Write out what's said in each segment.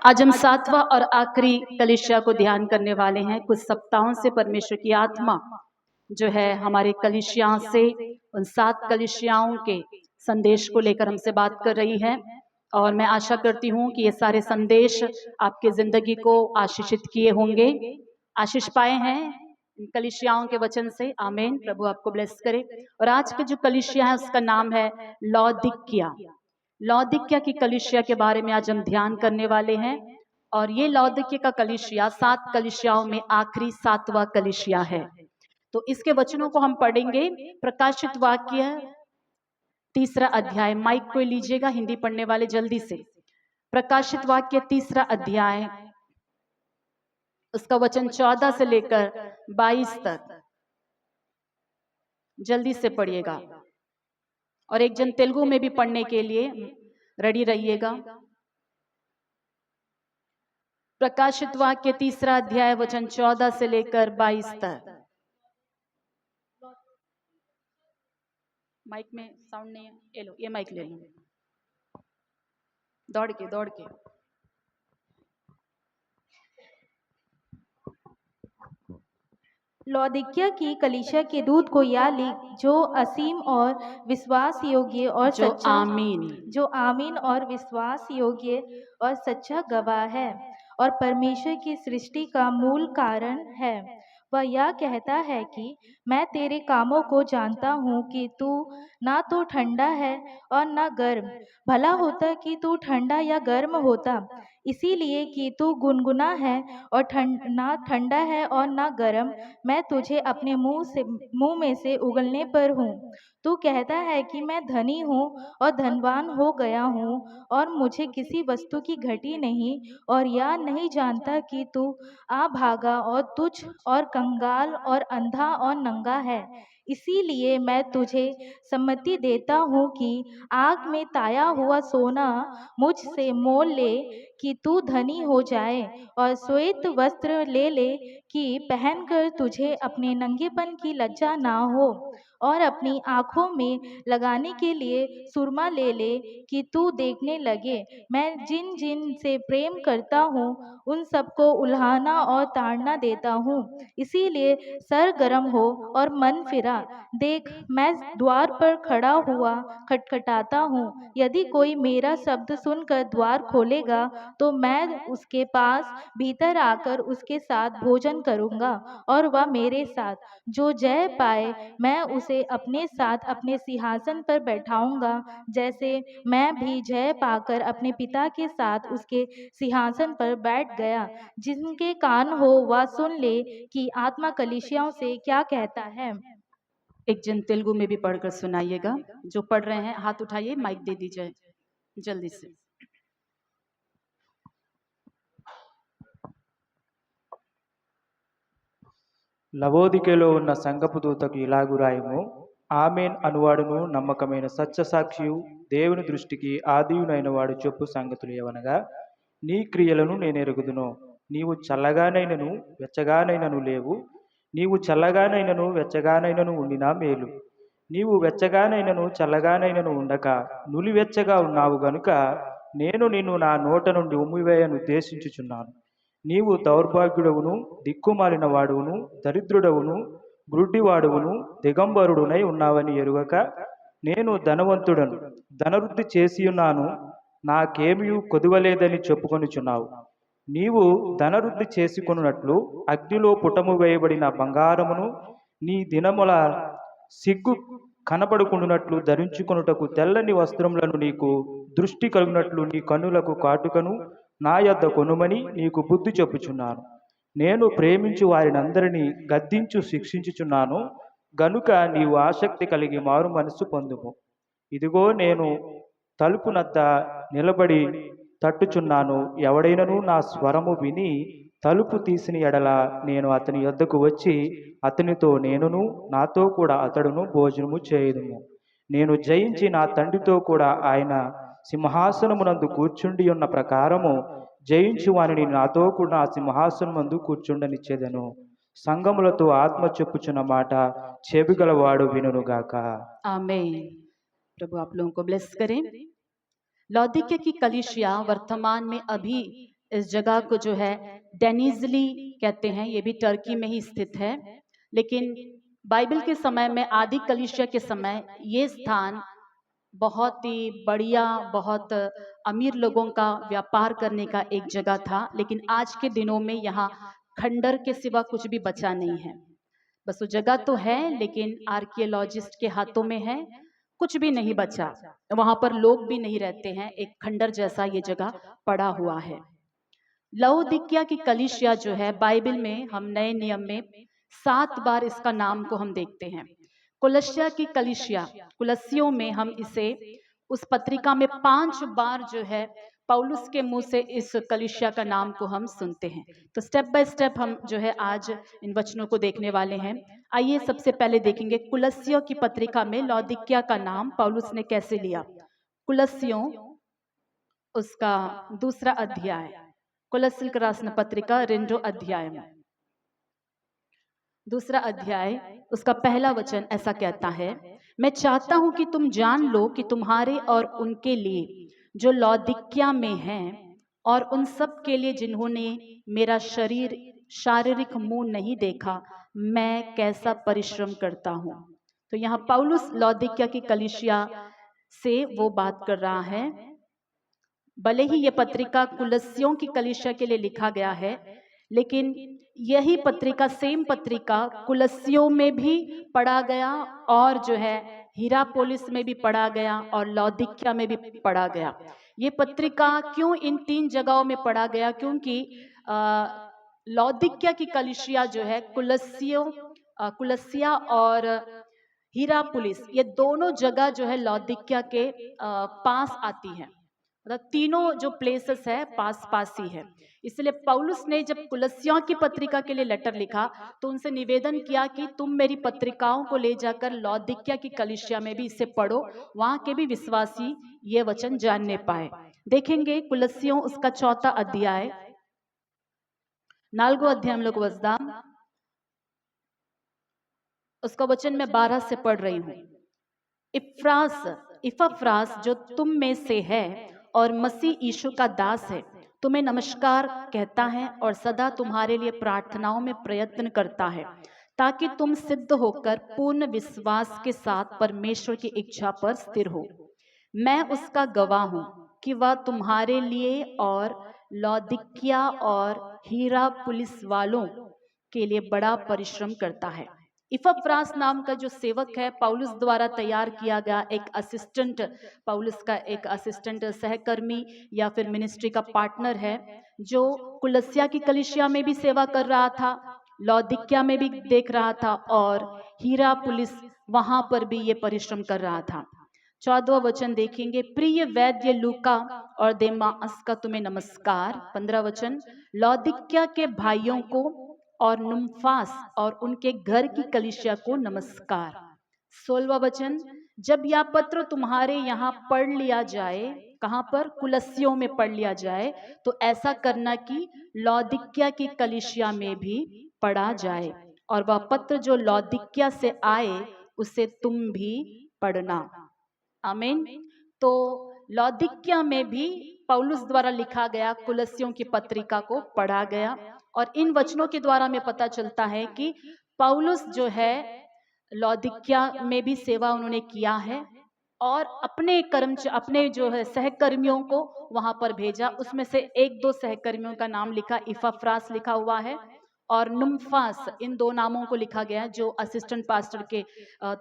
आज हम सातवां और आखिरी कलीसिया को ध्यान करने वाले हैं। कुछ सप्ताहों से परमेश्वर की आत्मा जो है हमारे कलीसियाओं से उन 7 कलीसियाओं के संदेश को लेकर हमसे बात कर रही है, और मैं आशा करती हूँ कि ये सारे संदेश आपके जिंदगी को आशीषित किए होंगे, आशीष पाए हैं इन कलीसियाओं के वचन से। आमीन। प्रभु आपको ब्लेस करे। और आज के जो कलीसिया है उसका नाम है लौदीकिया। लौदीकिया की कलीसिया के बारे में आज हम ध्यान करने वाले हैं। और ये लौदीकिया का कलीसिया 7 कलीसियाओं में आखिरी 7वां कलीसिया है। तो इसके वचनों को हम पढ़ेंगे। प्रकाशित वाक्य 3रा अध्याय, माइक को लीजिएगा, हिंदी पढ़ने वाले जल्दी से। प्रकाशित वाक्य 3रा अध्याय, उसका वचन 14 से लेकर 22 तक जल्दी से पढ़िएगा। और एक जन तेलुगु में भी पढ़ने के लिए रेडी रहिएगा। प्रकाशित वाक्य 3रा अध्याय, वचन 14 से लेकर 22 तक। माइक में साउंड नहीं है, ये लो, ये माइक ले लो, दौड़ के। लौदीकिया की कलीसिया के दूत को यह लिख, जो असीम और विश्वास योग्य और सच्चा, जो आमीन और विश्वास योग्य और सच्चा गवाह है और परमेश्वर की सृष्टि का मूल कारण है। वह यह कहता है कि मैं तेरे कामों को जानता हूँ कि तू ना तो ठंडा है और ना गर्म। भला होता कि तू ठंडा या गर्म होता, इसीलिए कि तू गुनगुना है और ना ठंडा है और ना गर्म, मैं तुझे अपने मुंह में से उगलने पर हूँ। तू कहता है कि मैं धनी हूँ और धनवान हो गया हूँ और मुझे किसी वस्तु की घटी नहीं, और यह नहीं जानता कि तू अभागा और तुच्छ और कंगाल और अंधा और नंगा है। इसीलिए मैं तुझे सम्मति देता हूँ कि आग में ताया हुआ सोना मुझसे मोल ले कि तू धनी हो जाए, और श्वेत वस्त्र ले ले कि पहनकर तुझे अपने नंगेपन की लज्जा ना हो, और अपनी आँखों में लगाने के लिए सुरमा ले ले कि तू देखने लगे। मैं जिन जिन से प्रेम करता हूँ उन सबको उल्हाना और ताड़ना देता हूँ। इसीलिए सर गरम हो और मन फिरा। देख, मैं द्वार पर खड़ा हुआ खटखटाता हूँ। यदि कोई मेरा शब्द सुनकर द्वार खोलेगा तो मैं उसके पास भीतर आकर उसके साथ भोजन करूँगा और वह मेरे साथ। जो जय पाए मैं उसे अपने साथ अपने सिंहासन पर बैठाऊंगा, जैसे मैं भी जय पाकर अपने पिता के साथ उसके सिंहासन पर बैठ गया। जिनके कान हो वह सुन ले कि आत्मा कलीसियाओं से क्या कहता है। एक जन तेलुगु में भी पढ़कर सुनाइएगा। जो पढ़ रहे हैं हाथ उठाइए, माइक दे दीजिए जल्दी से। లవోదికలో ఉన్న సంఘపు దూతకు ఇలాగు రాయము. ఆమెన్ అనువాడును నమ్మకమైన సత్యసాక్షియు దేవుని దృష్టికి ఆదియునైన వాడు చెప్పు సంగతులు ఏవనగా, నీ క్రియలను నేనెరుగుదును. నీవు చల్లగానైనను వెచ్చగానైనను లేవు. నీవు చల్లగానైనను వెచ్చగానైనను ఉండినా మేలు. నీవు వెచ్చగానైనను చల్లగానైనను ఉండక నులివెచ్చగా ఉన్నావు గనుక నేను నిన్ను నా నోట నుండి ఉమ్మివేయను ఉద్దేశించుచున్నాను. నీవు దౌర్భాగ్యుడవును దిక్కుమాలిన వాడువును దరిద్రుడవును గ్రుడ్డివాడువును దిగంబరుడునై ఉన్నావని ఎరుగక, నేను ధనవంతుడను ధనవృద్ధి చేసియున్నాను, నాకేమియూ కొదువలేదని చెప్పుకొనుచున్నావు. నీవు ధనవృద్ధి చేసుకొనున్నట్లు అగ్నిలో పుటము వేయబడిన బంగారమును, నీ దినముల సిగ్గు కనబడుకున్నట్లు ధరించుకొనుటకు తెల్లని వస్త్రములను, నీకు దృష్టి కలుగునట్లు నీ కన్నులకు కాటుకను నా యొద్ద కొనుమని నీకు బుద్ధి చెప్పుచున్నాను. నేను ప్రేమించు వారినందరినీ గద్దించు శిక్షించుచున్నాను గనుక నీవు ఆసక్తి కలిగి మారు మనస్సు పొందుము. ఇదిగో నేను తలుపునద్ద నిలబడి తట్టుచున్నాను. ఎవడైనను నా స్వరము విని తలుపు తీసిన ఎడల నేను అతని యొద్దకు వచ్చి అతనితో నేనును నాతో కూడా అతడును భోజనము చేయుదుము. నేను జయించి నా తండ్రితో కూడా ఆయన సింహాసనమునందు కూర్చుండి ఉన్న ప్రకారము జయించు వానిని నాతో కూడా ఆ సింహాసనమందు కూర్చుండనిచ్చేదను. సంగములతో ఆత్మ చెప్పుచున్న మాట చెవిగలవాడు వినుగాక. आमीन। प्रभु आप लोगों को ब्लेस करें। लौदीकिया की कलीसिया वर्तमान में अभी इस जगह को जो है डेनिजली कहते हैं, ये भी टर्की में ही स्थित है। लेकिन बाइबल के समय में, आदि कलीसिया के समय, ये स्थान बहुत ही बढ़िया, बहुत अमीर लोगों का व्यापार करने का एक जगह था। लेकिन आज के दिनों में यहाँ खंडर के सिवा कुछ भी बचा नहीं है। बस वो जगह तो है, लेकिन आर्कियोलॉजिस्ट के हाथों में है, कुछ भी नहीं बचा। वहां पर लोग भी नहीं रहते हैं, एक खंडर जैसा ये जगह पड़ा हुआ है। लवोदिकिया की कलीसिया जो है, बाइबल में हम नए नियम में 7 बार इसका नाम को हम देखते हैं। कुलस्या की कलीसिया, कुलस्सियों में हम इसे उस पत्रिका में 5 बार जो है पौलुस के मुंह से इस कलीसिया का नाम को हम सुनते हैं। तो स्टेप बाय स्टेप हम जो है आज इन वचनों को देखने वाले हैं। आइए सबसे पहले देखेंगे कुलस्सियों की पत्रिका में लौदीकिया का नाम पौलुस ने कैसे लिया। कुलस्सियों उसका 2 अध्याय, कुलस्सियों राసిన पत्रिका 2 अध्याय, 2 अध्याय उसका पहला वचन ऐसा कहता है, मैं चाहता हूं कि तुम जान लो कि तुम्हारे और उनके लिए जो लौदीकिया में हैं, और उन सब के लिए जिन्होंने मेरा शारीरिक मुंह नहीं देखा, मैं कैसा परिश्रम करता हूं। तो यहाँ पौलुस लौदीकिया की कलीसिया से वो बात कर रहा है। भले ही ये पत्रिका कुलस्सियों की कलीसिया के लिए लिखा गया है, लेकिन यही पत्रिका, सेम पत्रिका कुलस्सियों में भी पढ़ा गया, और जो है हीरापोलिस में भी पढ़ा गया, और लौदीकिया में भी पढ़ा गया। ये पत्रिका क्यों इन 3 जगहों में पढ़ा गया? क्योंकि लौदीकिया की कलीसिया जो है कुलस्सिया और हीरापोलिस, ये दोनों जगह जो है लौदीकिया के पास आती है। मतलब तीनों जो प्लेसेस है पास पास ही है। इसलिए पौलुस ने जब कुलस्सियों की पत्रिका के लिए लेटर लिखा तो उनसे निवेदन किया कि तुम मेरी पत्रिकाओं को ले जाकर लौदीकिया की कलीसिया में भी इसे पढ़ो, वहां के भी विश्वासी ये वचन जानने पाए। देखेंगे कुलस्सियों उसका 4 अध्याय, 4 अध्याय वजदाम, उसका वचन मैं 12 से पढ़ रही हूँ। इपफ्रास जो तुम में से है और मसीह यीशु का दास है, तुम्हें नमस्कार कहता है और सदा तुम्हारे लिए प्रार्थनाओं में प्रयत्न करता है, ताकि तुम सिद्ध होकर पूर्ण विश्वास के साथ परमेश्वर की इच्छा पर स्थिर हो। मैं उसका गवाह हूं कि वह तुम्हारे लिए और लौदीकिया और हीरापोलिस वालों के लिए बड़ा परिश्रम करता है। इपफ्रास नाम का जो सेवक है, पौलुस द्वारा तैयार किया गया एक असिस्टेंट, पौलुस का एक असिस्टेंट, सहकर्मी या फिर मिनिस्ट्री का पार्टनर है, जो कुलस्सिया की कलीसिया में भी सेवा कर रहा था, लौदीकिया में भी देख रहा था, और हीरापोलिस वहां पर भी ये परिश्रम कर रहा था। 14वां वचन देखेंगे, प्रिय वैद्य लूका और देमास का तुम्हें नमस्कार। 15वां वचन, लौदीकिया के भाइयों को और नुम्फास और उनके घर की कलीसिया को नमस्कार। 16वां वचन, जब यह पत्र तुम्हारे यहाँ पढ़ लिया जाए, कहाँ पर? कुलस्सियों में पढ़ लिया जाए, तो ऐसा करना कि लौदीकिया की कलीसिया में भी पढ़ा जाए, और वह पत्र जो लौदीकिया से आए उसे तुम भी पढ़ना। आमीन। तो लौदीकिया में भी पौलुस द्वारा लिखा गया कुलस्सियों की पत्रिका को पढ़ा गया, और इन वचनों के द्वारा हमें पता चलता है कि पौलुस जो है लौदीकिया में भी सेवा उन्होंने किया है, और अपने जो है सहकर्मियों को वहां पर भेजा। उसमें से 1-2 सहकर्मियों का नाम लिखा, इपफ्रास लिखा हुआ है और नुम्फास, इन 2 नामों को लिखा गया, जो असिस्टेंट पास्टर के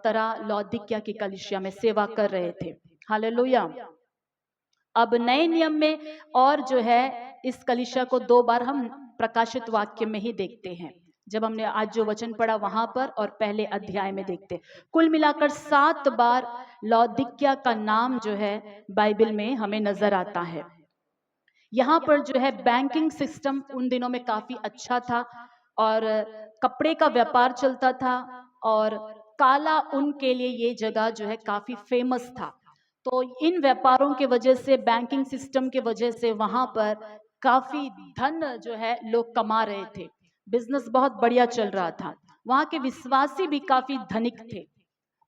तरह लौदीकिया की कलीसिया में सेवा कर रहे थे। हालेलुया। अब नए नियम में और जो है इस कलीसिया को 2 बार हम प्रकाशित वाक्य में ही देखते हैं, जब हमने आज जो वचन पढ़ा वहां पर और पहले अध्याय में देखते। कुल मिलाकर 7 बार लौदीकिया का नाम जो है बाइबल में हमें नजर आता है। यहाँ पर जो है बैंकिंग सिस्टम उन दिनों में काफी अच्छा था, और कपड़े का व्यापार चलता था, और काला ऊन के लिए ये जगह जो है काफी फेमस था। तो इन व्यापारों के वजह से, बैंकिंग सिस्टम के वजह से वहां पर काफी धन जो है लोग कमा रहे थे, बिजनेस बहुत बढ़िया चल रहा था। वहां के विश्वासी भी काफी धनिक थे।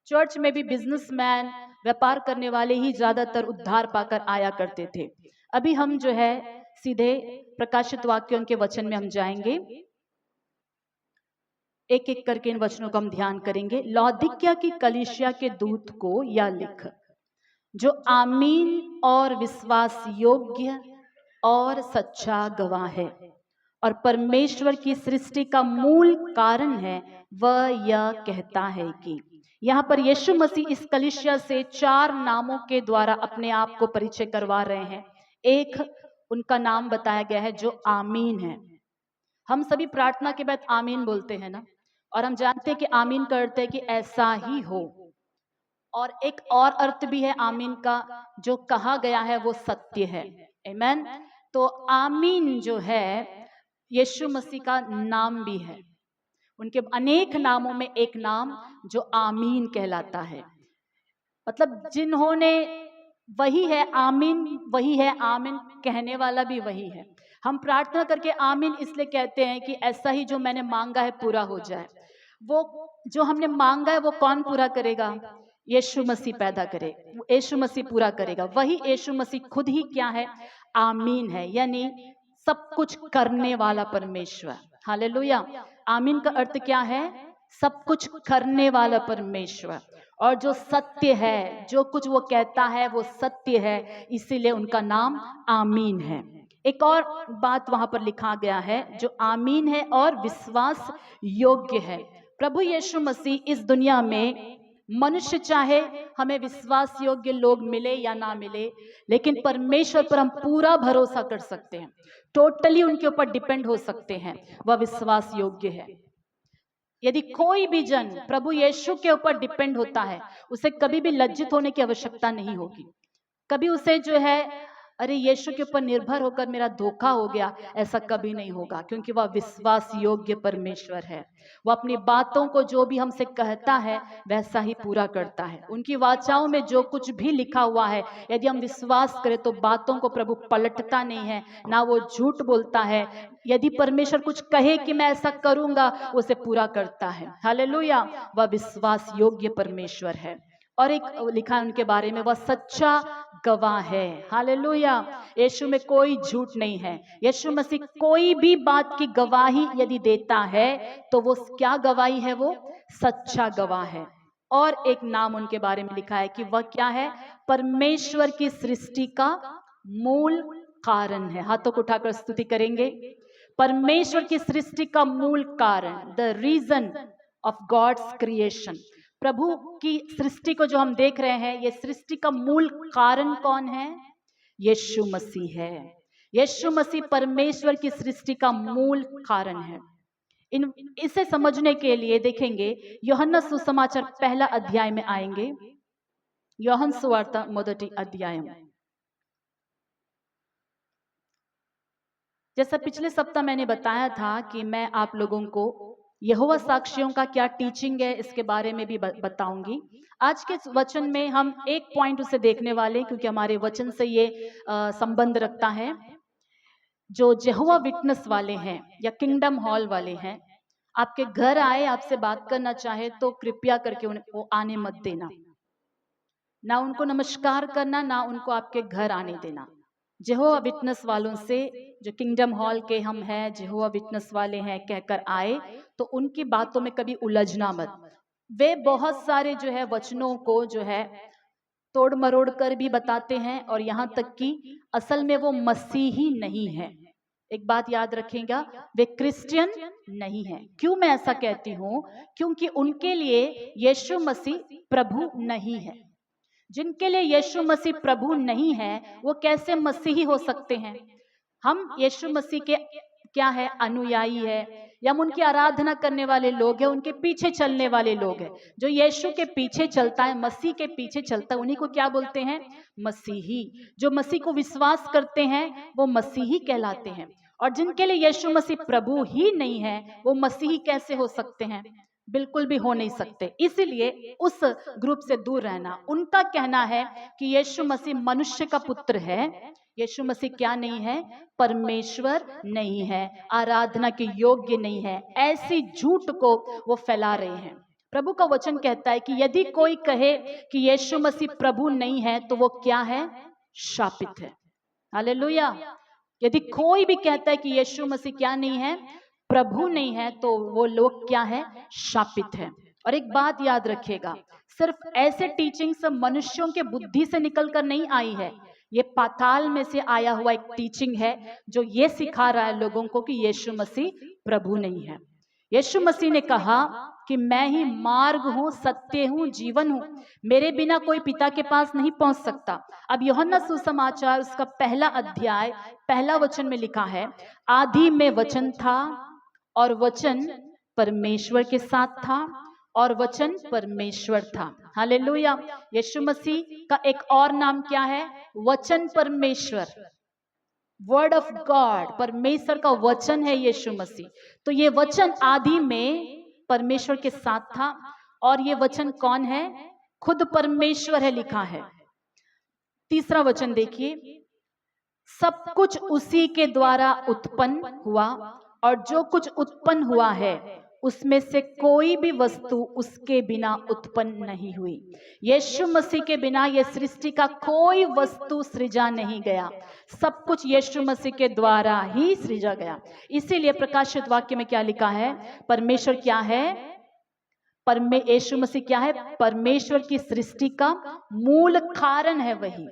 चर्च में भी बिजनेसमैन, व्यापार करने वाले ही ज्यादातर उद्धार पाकर आया करते थे। अभी हम जो है सीधे प्रकाशित वाक्यों के वचन में हम जाएंगे, एक एक करके इन वचनों को हम ध्यान करेंगे। लौदीकिया की कलीसिया के दूत को यह लिख, जो आमीन और विश्वास योग्य और सच्चा गवाह है और परमेश्वर की सृष्टि का मूल कारण है, वह यह कहता है कि यहाँ पर यीशु मसीह इस कलीसिया से 4 नामों के द्वारा अपने आप को परिचय करवा रहे हैं। एक उनका नाम बताया गया है जो आमीन है। हम सभी प्रार्थना के बाद आमीन बोलते हैं ना, और हम जानते हैं कि आमीन करते हैं कि ऐसा ही हो। और एक और अर्थ भी है आमीन का, जो कहा गया है वो सत्य है। आमीन। तो आमीन जो है यीशु मसीह का नाम भी है, उनके अनेक नामों में एक नाम जो आमीन कहलाता है। मतलब जिन्होंने वही है आमीन, वही है आमीन कहने वाला भी वही है। हम प्रार्थना करके आमीन इसलिए कहते हैं कि ऐसा ही जो मैंने मांगा है पूरा हो जाए। वो जो हमने मांगा है वो कौन पूरा करेगा? यीशु मसीह पैदा करे, यीशु मसीह पूरा करेगा। वही यीशु मसीह खुद ही क्या है? आमीन है, यानी सब कुछ करने वाला परमेश्वर। हालेलुया। आमीन का अर्थ क्या है? सब कुछ करने वाला परमेश्वर। और जो सत्य है, जो कुछ वो कहता है वो सत्य है, इसीलिए उनका नाम आमीन है। एक और बात वहां पर लिखा गया है, जो आमीन है और विश्वास योग्य है। प्रभु यीशु मसीह इस दुनिया में, मनुष्य चाहे हमें विश्वास योग्य लोग मिले या ना मिले, लेकिन परमेश्वर पर हम पूरा भरोसा कर सकते हैं, टोटली उनके ऊपर डिपेंड हो सकते हैं, वह विश्वास योग्य है। यदि कोई भी जन प्रभु यीशु के ऊपर डिपेंड होता है, उसे कभी भी लज्जित होने की आवश्यकता नहीं होगी। कभी उसे जो है अरे यीशु के ऊपर निर्भर होकर मेरा धोखा हो गया, ऐसा कभी नहीं होगा, क्योंकि वह विश्वास योग्य परमेश्वर है। वह अपनी बातों को जो भी हमसे कहता है वैसा ही पूरा करता है। उनकी वाचाओं में जो कुछ भी लिखा हुआ है, यदि हम विश्वास करें तो बातों को प्रभु पलटता नहीं है, ना वो झूठ बोलता है। यदि परमेश्वर कुछ कहे कि मैं ऐसा करूंगा, उसे पूरा करता है। हालेलुया। वह विश्वास योग्य परमेश्वर है। और एक लिखा है उनके बारे में, वह सच्चा गवाह है। हालेलुया। यीशु में कोई झूठ नहीं है। यीशु मसीह कोई भी बात की गवाही यदि देता है तो वो क्या गवाही है? वो सच्चा गवाह है। और एक नाम उनके बारे में लिखा है कि वह क्या है? परमेश्वर की सृष्टि का मूल कारण है। हाथों को उठाकर स्तुति करेंगे। परमेश्वर की सृष्टि का मूल कारण, the reason of God's creation. प्रभु की सृष्टि को जो हम देख रहे हैं, ये सृष्टि का मूल कारण कौन है? यीशु मसीह है। यीशु मसीह परमेश्वर की सृष्टि का मूल कारण है। इसे समझने के लिए देखेंगे యోహన్న सुसमाचार पहला अध्याय में आएंगे। యోహన్ సువార్త మొదటి अध्याయం। जैसा पिछले सप्ताह मैंने बताया था कि मैं आप लोगों को यहोवा साक्षियों का क्या टीचिंग है इसके बारे में भी बताऊंगी। आज के वचन में हम एक पॉइंट उसे देखने वाले, क्योंकि हमारे वचन से ये संबंध रखता है। जो यहोवा विटनेस वाले हैं या किंगडम हॉल वाले हैं, आपके घर आए, आपसे बात करना चाहे तो कृपया करके उनको आने मत देना, ना उनको नमस्कार करना, ना उनको आपके घर आने देना। यहोवा विटनेस वालों से, जो किंगडम हॉल के हम हैं, यहोवा विटनेस वाले हैं कहकर आए तो उनकी बातों में कभी उलझना मत। वे बहुत सारे जो है वचनों को जो है तोड़ मरोड़ कर भी बताते हैं, और यहाँ तक कि असल में वो मसीही नहीं है। एक बात याद रखिएगा, वे क्रिश्चियन नहीं है। क्यों मैं ऐसा कहती हूँ? क्योंकि उनके लिए यीशु मसीह प्रभु नहीं है। जिनके लिए यीशु मसीह प्रभु नहीं है, वो कैसे मसीही हो सकते हैं? हम यीशु मसीह के क्या है? अनुयायी है, या हम उनकी आराधना करने वाले लोग हैं, उनके पीछे चलने वाले लोग हैं। जो यीशु के पीछे चलता है, मसीह के पीछे चलता है, उन्हीं को क्या बोलते हैं? मसीही। जो मसीह को विश्वास करते हैं वो मसीही कहलाते हैं। और जिनके लिए यीशु मसीह प्रभु ही नहीं है, वो मसीही कैसे हो सकते हैं? बिल्कुल भी हो नहीं सकते। इसीलिए उस ग्रुप से दूर रहना। उनका कहना है कि यीशु मसीह मनुष्य का पुत्र है। यीशु मसीह क्या नहीं है? परमेश्वर नहीं है, आराधना के योग्य नहीं है। ऐसी झूठ को वो फैला रहे हैं। प्रभु का वचन कहता है कि यदि कोई कहे कि यीशु मसीह प्रभु नहीं है तो वो क्या है? शापित है। हालेलुया। यदि कोई भी कहता है कि यीशु मसीह क्या नहीं है, प्रभु नहीं है, तो वो लोग क्या है, शापित है। और एक बात याद रखिएगा, सिर्फ ऐसे टीचिंग सब मनुष्यों के बुद्धि से निकलकर नहीं आई है, ये पाताल में से आया हुआ एक टीचिंग है जो ये सिखा रहा है लोगों को कि यीशु मसीह प्रभु नहीं है। यीशु मसीह ने कहा कि मैं ही मार्ग हूं, सत्य हूं, जीवन हूं, मेरे बिना कोई पिता के पास नहीं पहुंच सकता। अब यूहन्ना सुसमाचार उसका 1 अध्याय 1 वचन में लिखा है, आदि में वचन था और वचन परमेश्वर के साथ था और वचन परमेश्वर था। हालेलुया। यीशु मसीह का एक और नाम क्या है, वचन परमेश्वर, वर्ड ऑफ गॉड, परमेश्वर का वचन है यीशु मसीह। तो ये वचन आदि में परमेश्वर के साथ था और ये वचन कौन है, खुद परमेश्वर है, लिखा है। 3 वचन देखिए, सब कुछ उसी के द्वारा उत्पन्न हुआ और जो कुछ उत्पन्न हुआ है उसमें से कोई भी वस्तु उसके बिना उत्पन्न नहीं हुई। यीशु मसीह के बिना ये सृष्टि का कोई वस्तु सृजा नहीं गया, सब कुछ यीशु मसीह के द्वारा ही सृजा गया। इसीलिए प्रकाशित वाक्य में क्या लिखा है, परमेश्वर क्या है, यीशु मसीह क्या है, परमेश्वर की सृष्टि का मूल कारण है वही।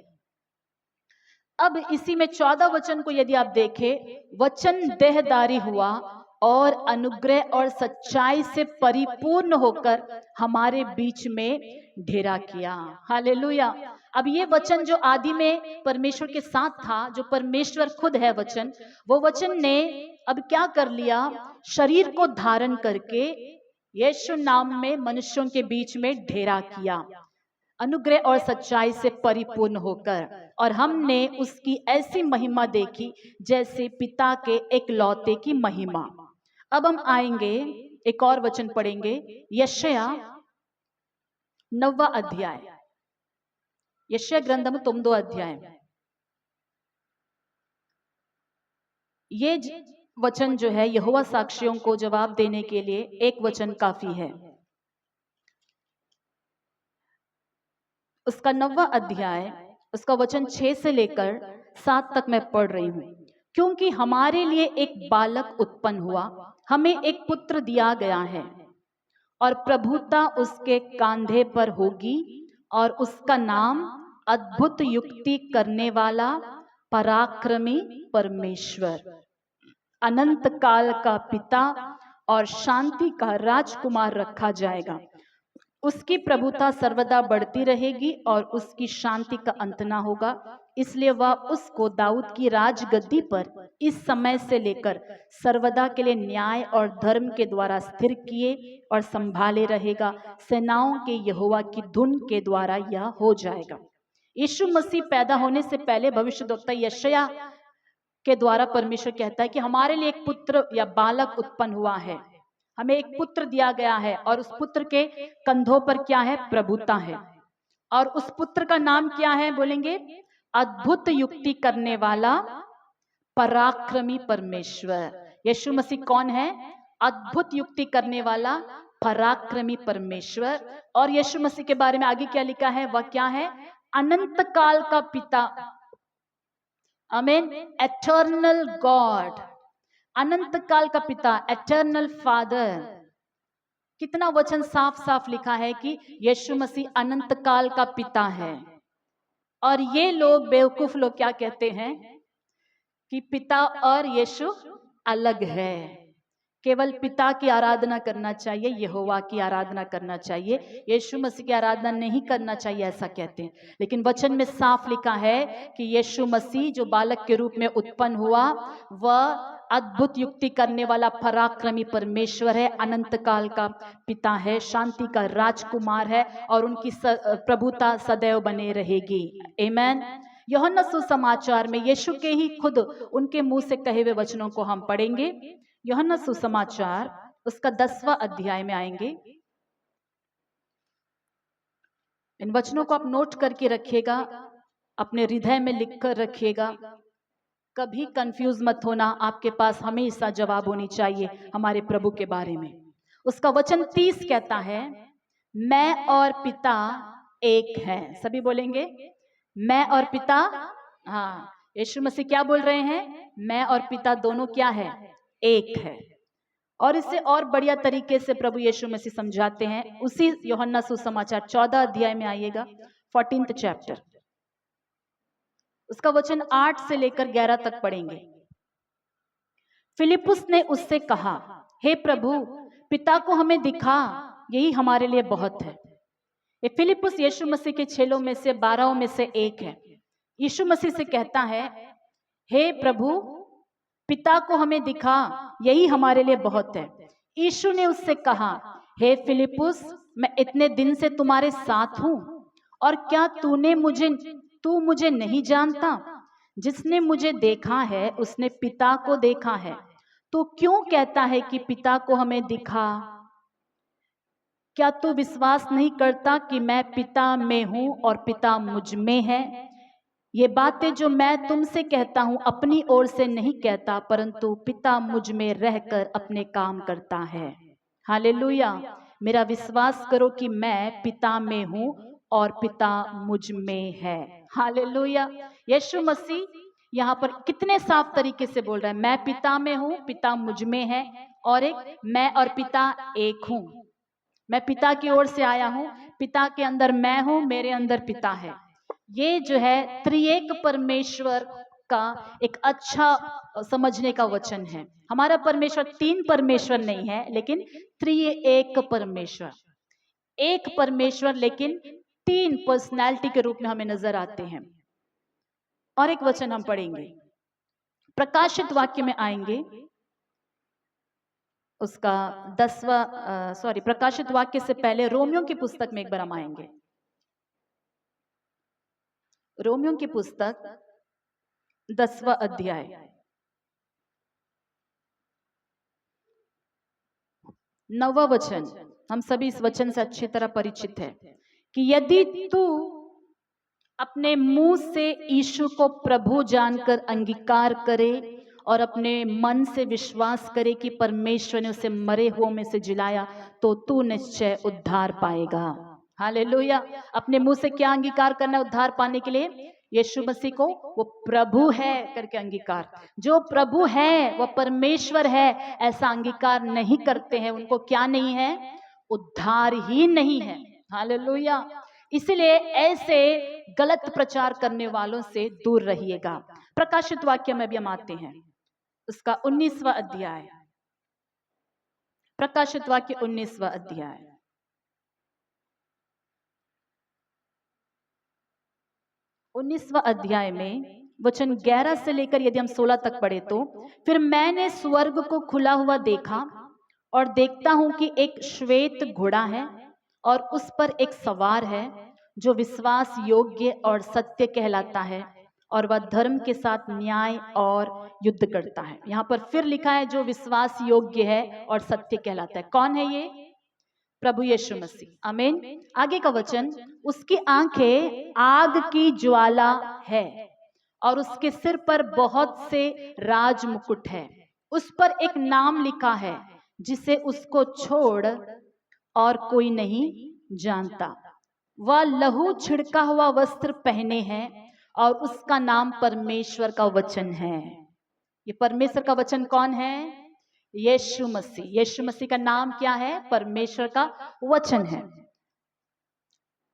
अब इसी में 14 वचन को यदि आप देखें, वचन देहधारी हुआ और अनुग्रह और सच्चाई से परिपूर्ण होकर हमारे बीच में डेरा किया। हालेलुया। अब ये वचन जो आदि में परमेश्वर के साथ था, जो परमेश्वर खुद है वचन, वो वचन ने अब क्या कर लिया, शरीर को धारण करके यीशु नाम में मनुष्यों के बीच में डेरा किया, अनुग्रह और सच्चाई से परिपूर्ण होकर, और हमने उसकी ऐसी महिमा देखी जैसे पिता के एकलौते की महिमा। अब हम आएंगे, एक और वचन पढ़ेंगे, यशाया 9वां अध्याय, यशाया ग्रंथम 9 अध्याय। ये वचन जो है यहोवा साक्षियों को जवाब देने के लिए एक वचन काफी है। उसका 9वां अध्याय, उसका वचन 6 से लेकर 7 तक मैं पढ़ रही हूं। क्योंकि हमारे लिए एक बालक उत्पन्न हुआ, हमें एक पुत्र दिया गया है और प्रभुता उसके कांधे पर होगी और उसका नाम अद्भुत युक्ति करने वाला, पराक्रमी परमेश्वर, अनंत काल का पिता और शांति का राजकुमार रखा जाएगा। उसकी प्रभुता सर्वदा बढ़ती रहेगी और उसकी शांति का अंत ना होगा। इसलिए वह उसको दाऊद की राजगद्दी पर इस समय से लेकर सर्वदा के लिए न्याय और धर्म के द्वारा स्थिर किए और संभाले रहेगा। सेनाओं के यहोवा की धुन के द्वारा यह हो जाएगा। यीशु मसीह पैदा होने से पहले भविष्यद्वक्ता यशाया के द्वारा परमेश्वर कहता है कि हमारे लिए एक पुत्र या बालक उत्पन्न हुआ है, हमें एक पुत्र दिया गया है और उस पुत्र के कंधों पर क्या है, प्रभुता है। और उस पुत्र का नाम क्या है, बोलेंगे, अद्भुत युक्ति करने वाला, पराक्रमी परमेश्वर। यीशु मसीह कौन है, अद्भुत युक्ति करने वाला, पराक्रमी परमेश्वर। और यीशु मसीह के बारे में आगे क्या लिखा है, वह क्या है, अनंत काल का पिता, आमीन, एटर्नल गॉड, अनंत काल का पिता, एटर्नल फादर। कितना वचन साफ साफ लिखा है कि यीशु मसीह अनंत काल का पिता है। और ये लोग बेवकूफ लोग क्या कहते हैं कि पिता और यीशु अलग है, केवल पिता की आराधना करना चाहिए, यहोवा की आराधना करना चाहिए, यीशु मसीह की आराधना नहीं करना चाहिए, ऐसा कहते हैं। लेकिन वचन में साफ लिखा है कि यीशु मसीह जो बालक के रूप में उत्पन्न हुआ, वह अद्भुत युक्ति करने वाला, पराक्रमी परमेश्वर है, अनंत काल का पिता है, शांति का राजकुमार है और उनकी प्रभुता सदैव बने रहेगी। आमीन। यूहन्ना सुसमाचार में यीशु के ही खुद उनके मुंह से कहे हुए वचनों को हम पढ़ेंगे। यूहन्ना सुसमाचार उसका 10वां अध्याय में आएंगे। इन वचनों को आप नोट करके रखिएगा, अपने हृदय में लिखकर रखिएगा, कभी कंफ्यूज मत होना, आपके पास हमेशा जवाब होनी चाहिए हमारे प्रभु के बारे में। उसका वचन 30 कहता है, मैं और पिता एक हैं। सभी बोलेंगे, मैं और पिता, हाँ, यीशु मसीह क्या बोल रहे हैं? मैं और पिता दोनों क्या है? एक है। और इसे और बढ़िया तरीके से प्रभु यीशु मसीह समझाते हैं उसी यूहन्ना सुसमाचार 14 अध्याय में। आइएगा 14th चैप्टर, उसका वचन 8 से लेकर 11 तक पढ़ेंगे। फिलिप्पुस ने उससे कहा, हे प्रभु, पिता को हमें दिखा, यही हमारे लिए बहुत है। ये फिलिप्पुस यीशु मसीह के चेलों में से 12 में से एक है। यीशु मसीह से कहता है, हे प्रभु, पिता को हमें दिखा, यही हमारे लिए बहुत है। यीशु ने उससे कहा, हे फिलिप्पुस, मैं इतने दिन से तुम्हारे साथ हूं और क्या तू मुझे नहीं जानता? जिसने मुझे देखा है उसने पिता को देखा है। तो क्यों कहता है कि पिता को हमें दिखा? क्या तू विश्वास नहीं करता कि मैं पिता में हूं और पिता मुझ में है? ये बातें जो मैं तुमसे कहता हूं अपनी ओर से नहीं कहता, परंतु पिता मुझ में रहकर अपने काम करता है। हालेलुया। मेरा विश्वास करो कि मैं पिता में हूं और पिता मुझ में है। हालेलुया। यीशु मसीह यहाँ पर कितने साफ तरीके से बोल रहा है, मैं पिता में हूं, पिता मुझ में है, और एक मैं और पिता एक हूं। मैं पिता की ओर से आया हूं, पिता के अंदर मैं हूं, मेरे अंदर पिता है। ये जो है त्रिएक परमेश्वर का एक अच्छा समझने का वचन है। हमारा परमेश्वर 3 परमेश्वर नहीं है, लेकिन त्रिएक परमेश्वर, एक परमेश्वर लेकिन 3 पर्सनैलिटी के रूप में हमें नजर आते हैं। और एक वचन हम पढ़ेंगे, प्रकाशित वाक्य में आएंगे, उसका 10वां प्रकाशित वाक्य से पहले रोमियो की पुस्तक में एक बार हम आएंगे। रोमियो की पुस्तक 10वां अध्याय, 9वां वचन। हम सभी इस वचन से अच्छी तरह परिचित है कि यदि तू अपने मुंह से यीशु को प्रभु जानकर अंगीकार करे और अपने मन से विश्वास करे कि परमेश्वर ने उसे मरे हुओं में से जिलाया, तो तू निश्चय उद्धार पाएगा। हालेलुया। अपने मुंह से क्या अंगीकार करना है उद्धार पाने के लिए? यीशु मसीह को वो प्रभु है करके अंगीकार। जो प्रभु है, वो परमेश्वर है, ऐसा अंगीकार नहीं करते हैं, उनको क्या नहीं है? उद्धार ही नहीं है। हालेलुया। इसलिए ऐसे गलत प्रचार करने वालों से दूर रहिएगा। प्रकाशित वाक्य में भी हम आते हैं, उसका 19वां अध्याय, प्रकाशित वाक्य 19वां अध्याय, 19वां अध्याय में वचन 11 से लेकर यदि हम 16 तक पढ़े तो, फिर मैंने स्वर्ग को खुला हुआ देखा और देखता हूं कि एक श्वेत घोड़ा है और उस पर एक सवार है जो विश्वास योग्य और सत्य कहलाता है, और वह धर्म के साथ न्याय और युद्ध करता है। यहाँ पर फिर लिखा है जो विश्वास योग्य है और सत्य कहलाता है। कौन है ये? प्रभु यीशु मसीह। आमीन। आगे का वचन, उसकी आंखें आग की ज्वाला है और उसके सिर पर बहुत से राज मुकुट है। उस पर एक नाम लिखा है जिसे उसको छोड़ और कोई नहीं जानता। वह लहू छिड़का हुआ वस्त्र पहने हैं और उसका नाम परमेश्वर का वचन है। ये परमेश्वर का वचन कौन है? यीशु मसीह। यीशु मसीह का नाम क्या है? परमेश्वर का वचन है।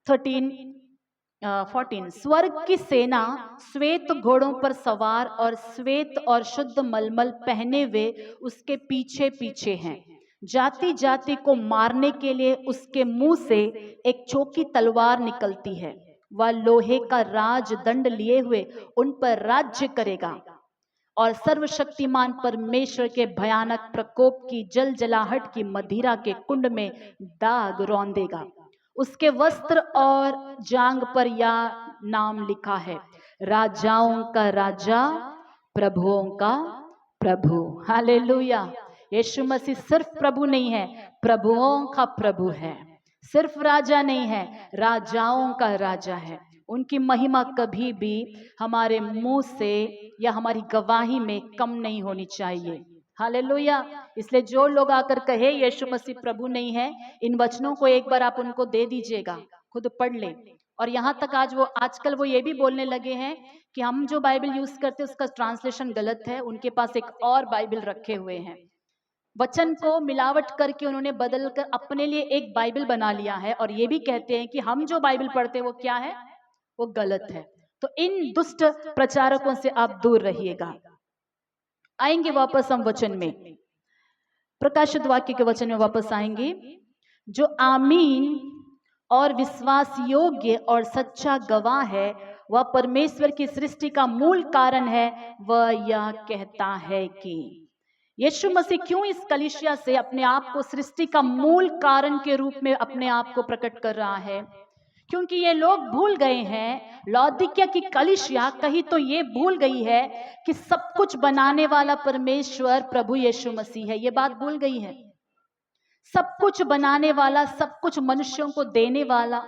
14 स्वर्ग की सेना श्वेत घोड़ों पर सवार और श्वेत और शुद्ध मलमल पहने हुए उसके पीछे पीछे हैं। जाति जाति को मारने के लिए उसके मुंह से एक चौकी तलवार निकलती है। वह लोहे का राज दंड लिए हुए उन पर राज्य करेगा और सर्वशक्तिमान परमेश्वर के भयानक प्रकोप की जल जलाहट की मदिरा के कुंड में दाग रौंदेगा। उसके वस्त्र और जांग पर यह नाम लिखा है, राजाओं का राजा, प्रभुओं का प्रभु। हालेलुया। यीशु मसीह सिर्फ प्रभु नहीं है, प्रभुओं का प्रभु है। सिर्फ राजा नहीं है, राजाओं का राजा है। उनकी महिमा कभी भी हमारे मुंह से या हमारी गवाही में कम नहीं होनी चाहिए। हालेलुया। इसलिए जो लोग आकर कहे यीशु मसीह प्रभु नहीं है, इन वचनों को एक बार आप उनको दे दीजिएगा, खुद पढ़ ले और यहाँ तक आजकल वो ये भी बोलने लगे हैं कि हम जो बाइबल यूज करते हैं उसका ट्रांसलेशन गलत है, उनके पास एक और बाइबल रखे हुए हैं। वचन को मिलावट करके उन्होंने बदल कर अपने लिए एक बाइबल बना लिया है और ये भी कहते हैं कि हम जो बाइबल पढ़ते हैं वो क्या है, वो गलत है। तो इन दुष्ट प्रचारकों से आप दूर रहिएगा। आएंगे वापस हम वचन में, प्रकाशित वाक्य के वचन में वापस आएंगे। जो आमीन और विश्वास योग्य और सच्चा गवाह है, वह परमेश्वर की सृष्टि का मूल कारण है। वह यह कहता है कि यीशु मसीह क्यों इस कलीसिया से अपने आप को सृष्टि का मूल कारण के रूप में अपने आप को प्रकट कर रहा है? क्योंकि ये लोग भूल गए हैं, लौदीकिया की कलीसिया कहीं तो ये भूल गई है कि सब कुछ बनाने वाला परमेश्वर प्रभु यीशु मसीह है। ये बात भूल गई है। सब कुछ बनाने वाला, सब कुछ मनुष्यों को देने वाला,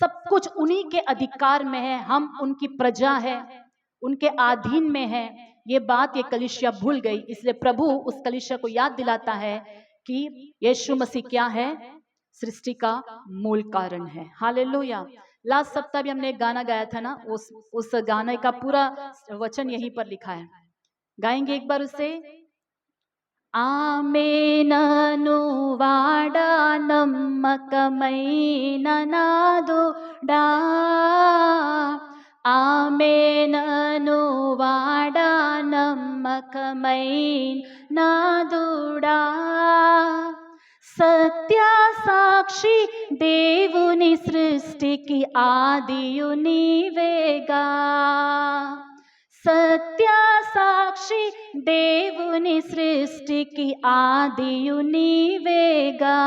सब कुछ उन्हीं के अधिकार में है। हम उनकी प्रजा है, उनके अधीन में है। ये बात ये कलीसिया भूल गई। इसलिए प्रभु उस कलीसिया को याद दिलाता है कि यीशु मसीह क्या है, सृष्टि का मूल कारण है। हालेलुया। लास्ट सप्ताह भी हमने एक गाना गाया था ना, उस गाने का पूरा वचन यहीं पर लिखा है। गाएंगे एक बार उसे। ఆమెనను వాడా నమ్మకమైన నాదుడా, ఆమెనను వాడా నమ్మకమైన నాదుడా, సత్య సాక్షి దేవుని సృష్టికి ఆదియు నీవేగా, సత్య సాక్షి దేవుని సృష్టికి ఆదియు నీవేగా.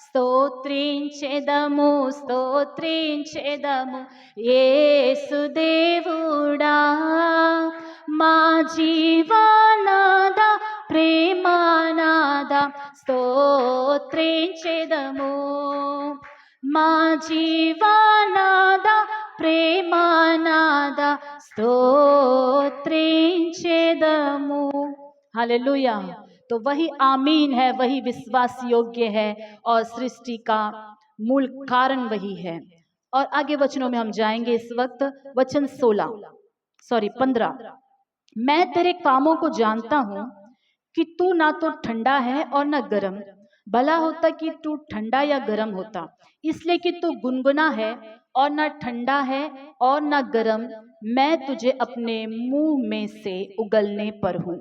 స్తోత్రించెదము స్తోత్రించెదము యేసు దేవుడా, మా జీవనాద ప్రేమానాద స్తోత్రించెదము, మా జీవనాద ప్రేమానాద स्तोत्रिंचेदमु। हालेलुया। तो वही आमीन है, वही विश्वास योग्य है और सृष्टि का मूल कारण वही है। और आगे वचनों में हम जाएंगे इस वक्त। वचन 15। मैं तेरे कामों को जानता हूं कि तू ना तो ठंडा है और न गर्म। भला होता कि तू ठंडा या गर्म होता, इसलिए कि तू गुनगुना है और न ठंडा है और न गर्म, मैं तुझे अपने मुंह में से उगलने पर हूं।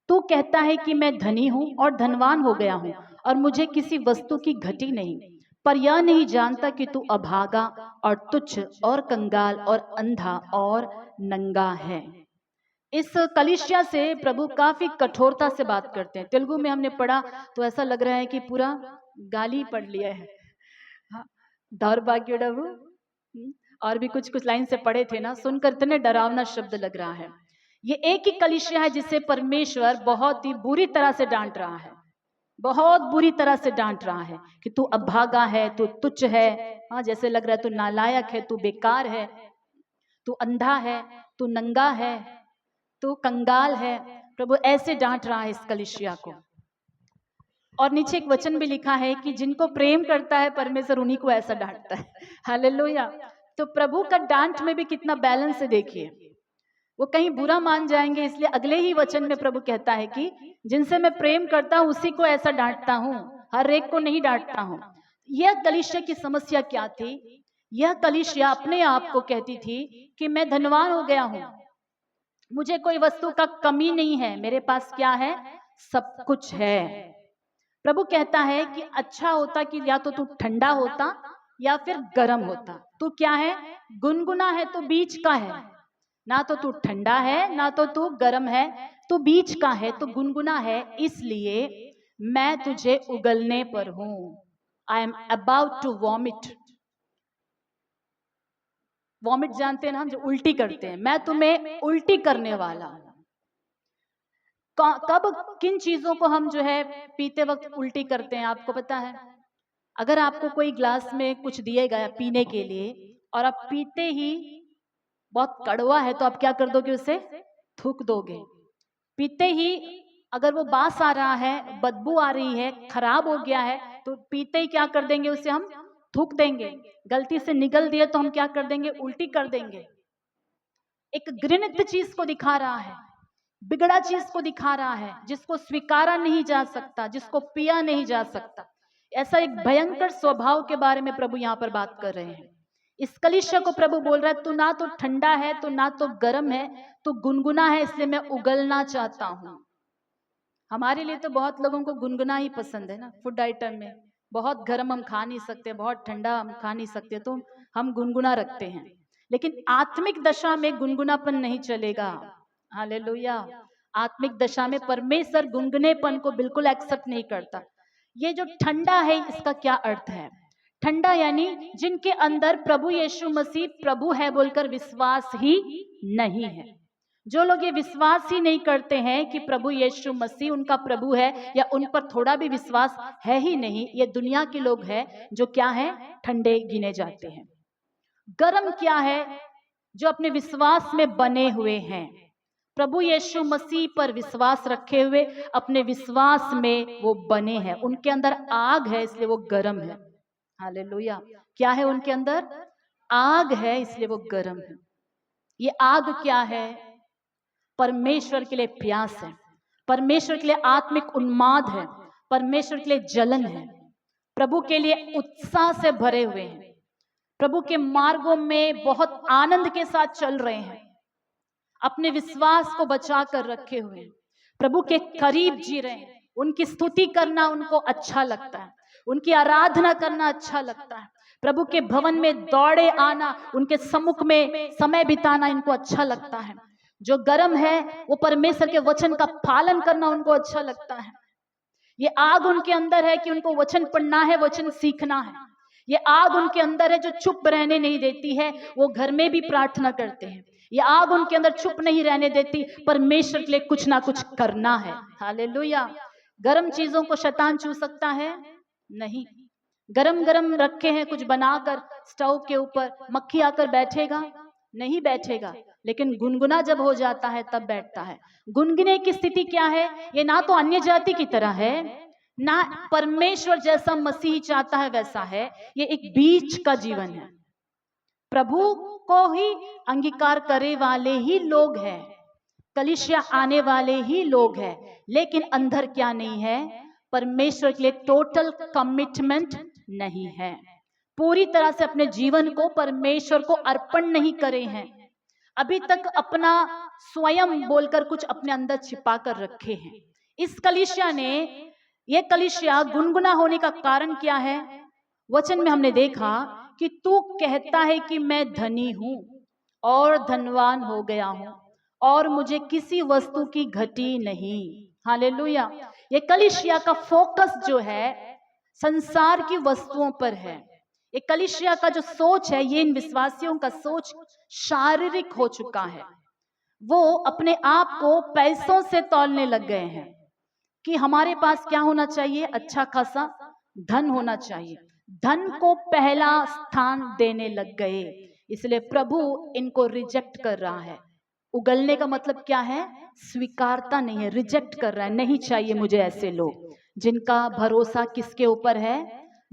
तू कहता है कि मैं धनी हूं और धनवान हो गया हूं और मुझे किसी वस्तु की घटी नहीं, पर यह नहीं जानता कि तू अभागा और तुच्छ और कंगाल और अंधा और नंगा है। इस कलीसिया से प्रभु काफी कठोरता से बात करते हैं। तेलुगु में हमने पढ़ा तो ऐसा लग रहा है कि पूरा गाली पढ़ लिया है। दौर्भाग्युडवु और भी कुछ लाइन से पढ़े थे ना, सुनकर इतने डरावना शब्द लग रहा है। ये एक ही कलीसिया है जिसे परमेश्वर बहुत ही बुरी तरह से डांट रहा है, बहुत बुरी तरह से डांट रहा है कि तू अभागा है, तू तुच्छ है। हाँ, जैसे लग रहा है तू नालायक है, तू बेकार है, तू अंधा है, तू नंगा है, तू कंगाल है। प्रभु ऐसे डांट रहा है इस कलीसिया को। और नीचे एक वचन भी लिखा है कि जिनको प्रेम करता है परमेश्वर उन्हीं को ऐसा डांटता है। हालेलुया। तो प्रभु का डांट में भी कितना बैलेंस है देखिए। वो कहीं बुरा मान जाएंगे, इसलिए अगले ही वचन में प्रभु कहता है कि जिनसे मैं प्रेम करता हूं उसी को ऐसा डांटता हूं, हर एक को नहीं डांटता हूं। यह कलीसिया की समस्या क्या थी? यह कलीसिया अपने आप को कहती थी कि मैं धनवान हो गया हूं, मुझे कोई वस्तु का कमी नहीं है, मेरे पास क्या है, सब कुछ है। प्रभु कहता है कि अच्छा होता कि या तो तू ठंडा होता या फिर गर्म होता। तू क्या है, गुनगुना है, तो बीच का है। ना तो तू ठंडा है ना तो तू गर्म है, तू बीच का है, तो गुनगुना है, इसलिए मैं तुझे उगलने पर हूं। I am about to vomit. Vomit जानते हैं ना हम, जो उल्टी करते हैं, मैं तुम्हें उल्टी करने वाला हूं। कब किन चीजों को हम जो है पीते वक्त उल्टी करते हैं आपको पता है? अगर आपको कोई ग्लास में कुछ दिया गया पीने के लिए और आप पीते ही बहुत कड़वा है तो आप क्या कर दोगे, उसे थूक दोगे। पीते ही अगर वो बास आ रहा है, बदबू आ रही है, खराब हो गया है, तो पीते ही क्या कर देंगे, उसे हम थूक देंगे। गलती से निगल दिए तो हम क्या कर देंगे, उल्टी कर देंगे। एक घृणित चीज को दिखा रहा है, बिगड़ा चीज को दिखा रहा है, जिसको स्वीकारा नहीं जा सकता, जिसको पिया नहीं जा सकता। ऐसा एक भयंकर स्वभाव के बारे में प्रभु यहाँ पर बात कर रहे हैं। इस कलीसिया को प्रभु बोल रहा है, तू ना तो ठंडा है, तू ना तो गर्म है, तू गुनगुना है, इसलिए मैं उगलना चाहता हूं। हमारे लिए तो बहुत लोगों को गुनगुना ही पसंद है ना, फूड आइटम में बहुत गर्म हम खा नहीं सकते, बहुत ठंडा हम खा नहीं सकते, तो हम गुनगुना रखते हैं। लेकिन आत्मिक दशा में गुनगुनापन नहीं चलेगा। हालेलुया। आत्मिक दशा में परमेश्वर गुनगुनेपन को बिल्कुल एक्सेप्ट नहीं करता। ये जो ठंडा है, इसका क्या अर्थ है? ठंडा यानी जिनके अंदर प्रभु यीशु मसीह प्रभु है बोलकर विश्वास ही नहीं है। जो लोग ये विश्वास ही नहीं करते हैं कि प्रभु यीशु मसीह उनका प्रभु है, या उन पर थोड़ा भी विश्वास है ही नहीं, ये दुनिया के लोग हैं जो क्या है, ठंडे गिने जाते हैं। गर्म क्या है? जो अपने विश्वास में बने हुए हैं, प्रभु यीशु मसीह पर विश्वास रखे हुए, अपने विश्वास में वो बने हैं, उनके अंदर आग है इसलिए वो गर्म है। हालेलुया। क्या है उनके अंदर? आग है इसलिए वो गर्म है। ये आग क्या है? परमेश्वर के लिए प्यास है, परमेश्वर के लिए आत्मिक उन्माद है, परमेश्वर के लिए जलन है, प्रभु के लिए उत्साह से भरे हुए हैं, प्रभु के मार्गों में बहुत आनंद के साथ चल रहे हैं, अपने विश्वास को बचा कर रखे हुए हैं, प्रभु के करीब जी रहे हैं। उनकी स्तुति करना उनको अच्छा लगता है, उनकी आराधना करना अच्छा लगता है, प्रभु के भवन में दौड़े आना, उनके सम्मुख में समय बिताना इनको अच्छा लगता है। जो गर्म है वो परमेश्वर के वचन का पालन करना उनको अच्छा लगता है। ये आग उनके अंदर है कि उनको वचन पढ़ना है, वचन सीखना है। ये आग उनके अंदर है जो चुप रहने नहीं देती है, वो घर में भी प्रार्थना करते हैं। ये आग उनके अंदर चुप नहीं रहने देती, परमेश्वर के लिए कुछ ना कुछ करना है। हालेलुया। गर्म चीजों को शैतान छू सकता है? नहीं। गरम गरम रखे हैं कुछ बनाकर स्टोव के ऊपर, मक्खी आकर बैठेगा? नहीं बैठेगा। लेकिन गुनगुना जब हो जाता है तब बैठता है। गुनगुने की स्थिति क्या है? ये ना तो अन्य जाति की तरह है, ना परमेश्वर जैसा मसीह चाहता है वैसा है। ये एक बीच का जीवन है। प्रभु को ही अंगीकार करे वाले ही लोग हैं, कलीसिया आने वाले ही लोग हैं, लेकिन अंदर क्या नहीं है? परमेश्वर के लिए टोटल कमिटमेंट नहीं है। पूरी तरह से अपने जीवन को परमेश्वर को अर्पण नहीं करे हैं। अभी तक अपना स्वयं बोलकर कुछ अपने अंदर छिपा कर रखे हैं। इस कलीसिया ने, ये कलीसिया गुनगुना होने का कारण क्या है? वचन में हमने देखा कि तू कहता है कि मैं धनी हूं और धनवान हो गया हूं और मुझे किसी वस्तु की घटी नहीं। हालेलुया। ये कलीसिया का फोकस जो है संसार की वस्तुओं पर है। ये कलीसिया का जो सोच है, ये इन विश्वासियों का सोच शारीरिक हो चुका है। वो अपने आप को पैसों से तौलने लग गए हैं कि हमारे पास क्या होना चाहिए? अच्छा खासा धन होना चाहिए। धन को पहला स्थान देने लग गए, इसलिए प्रभु इनको रिजेक्ट कर रहा है। उगलने का मतलब क्या है? स्वीकारता नहीं है, रिजेक्ट कर रहा है। नहीं चाहिए मुझे ऐसे लोग जिनका भरोसा किसके ऊपर है?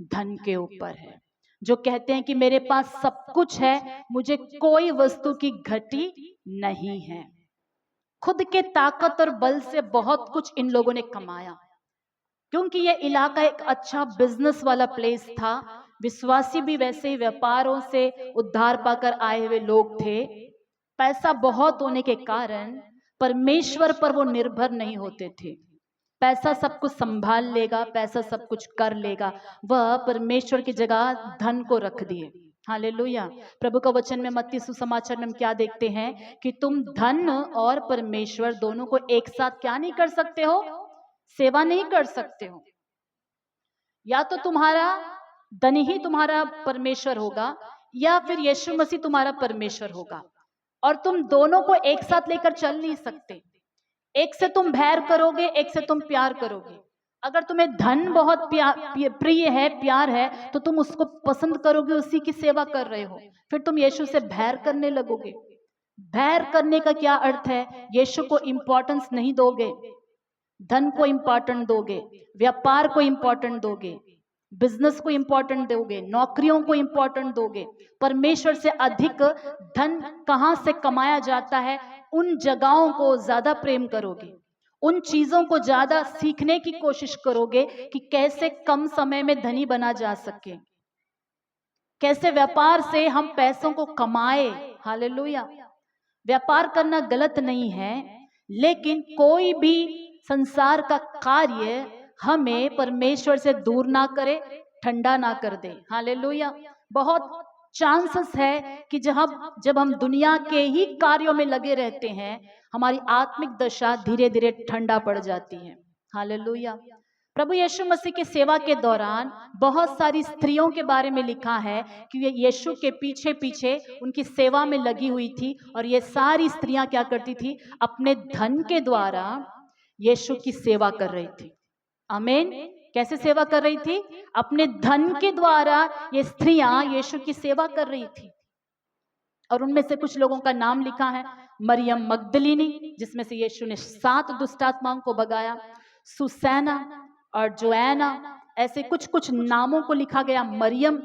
धन के ऊपर है। जो कहते हैं कि मेरे पास सब कुछ है, मुझे कोई वस्तु की घटी नहीं है। खुद के ताकत और बल से बहुत कुछ इन लोगों ने कमाया, क्योंकि ये इलाका एक अच्छा बिजनेस वाला प्लेस था। विश्वासी भी वैसे ही व्यापारों से उद्धार पाकर आए हुए लोग थे। पैसा बहुत होने के कारण परमेश्वर पर वो निर्भर नहीं होते थे। पैसा सब कुछ संभाल लेगा, पैसा सब कुछ कर लेगा, वह परमेश्वर की जगह धन को रख दिए। हालेलुया। प्रभु का वचन में मत्ती सुसमाचार में हम क्या देखते हैं कि तुम धन और परमेश्वर दोनों को एक साथ क्या नहीं कर सकते हो? सेवा नहीं कर सकते हो। या तो तुम्हारा धन ही तुम्हारा परमेश्वर होगा, या फिर यीशु मसीह तुम्हारा परमेश्वर होगा, और तुम दोनों को एक साथ लेकर चल नहीं सकते। एक से तुम बैर करोगे, एक से तुम प्यार करोगे। अगर तुम्हें धन बहुत प्रिय है, प्यार है, तो तुम उसको पसंद करोगे, उसी की सेवा कर रहे हो, फिर तुम यीशु से बैर करने लगोगे। बैर करने का क्या अर्थ है? यीशु को इंपॉर्टेंस नहीं दोगे, धन को इंपॉर्टेंट दोगे, व्यापार को इंपॉर्टेंट दोगे, बिजनेस को इंपॉर्टेंट दोगे, नौकरियों को इंपॉर्टेंट दोगे, परमेश्वर से अधिक धन कहां से कमाया जाता है उन जगहों को ज्यादा प्रेम करोगे, उन चीजों को ज्यादा सीखने की कोशिश करोगे कि कैसे कम समय में धनी बना जा सके, कैसे व्यापार से हम पैसों को कमाए। हालेलुया। व्यापार करना गलत नहीं है, लेकिन कोई भी संसार का कार्य हमें परमेश्वर से दूर ना करे, ठंडा ना कर दे। हालेलुया। बहुत चांसेस है कि जब हम दुनिया के ही कार्यों में लगे रहते हैं, हमारी आत्मिक दशा धीरे धीरे ठंडा पड़ जाती है। हालेलुया। प्रभु यीशु मसीह के सेवा के दौरान बहुत सारी स्त्रियों के बारे में लिखा है कि ये यीशु के पीछे पीछे उनकी सेवा में लगी हुई थी, और ये सारी स्त्रियां क्या करती थी, अपने धन के द्वारा यीशु की सेवा कर रही थी। आमीन। कैसे सेवा कर रही थी? अपने धन के द्वारा ये स्त्रियां यीशु की सेवा कर रही थी। और उनमें से कुछ लोगों का नाम लिखा है, मरियम मगदलिनी, जिसमें से यीशु ने 7 दुष्ट आत्माओं को भगाया, सुसैना और जोएना, ऐसे कुछ कुछ नामों को लिखा गया, मरियम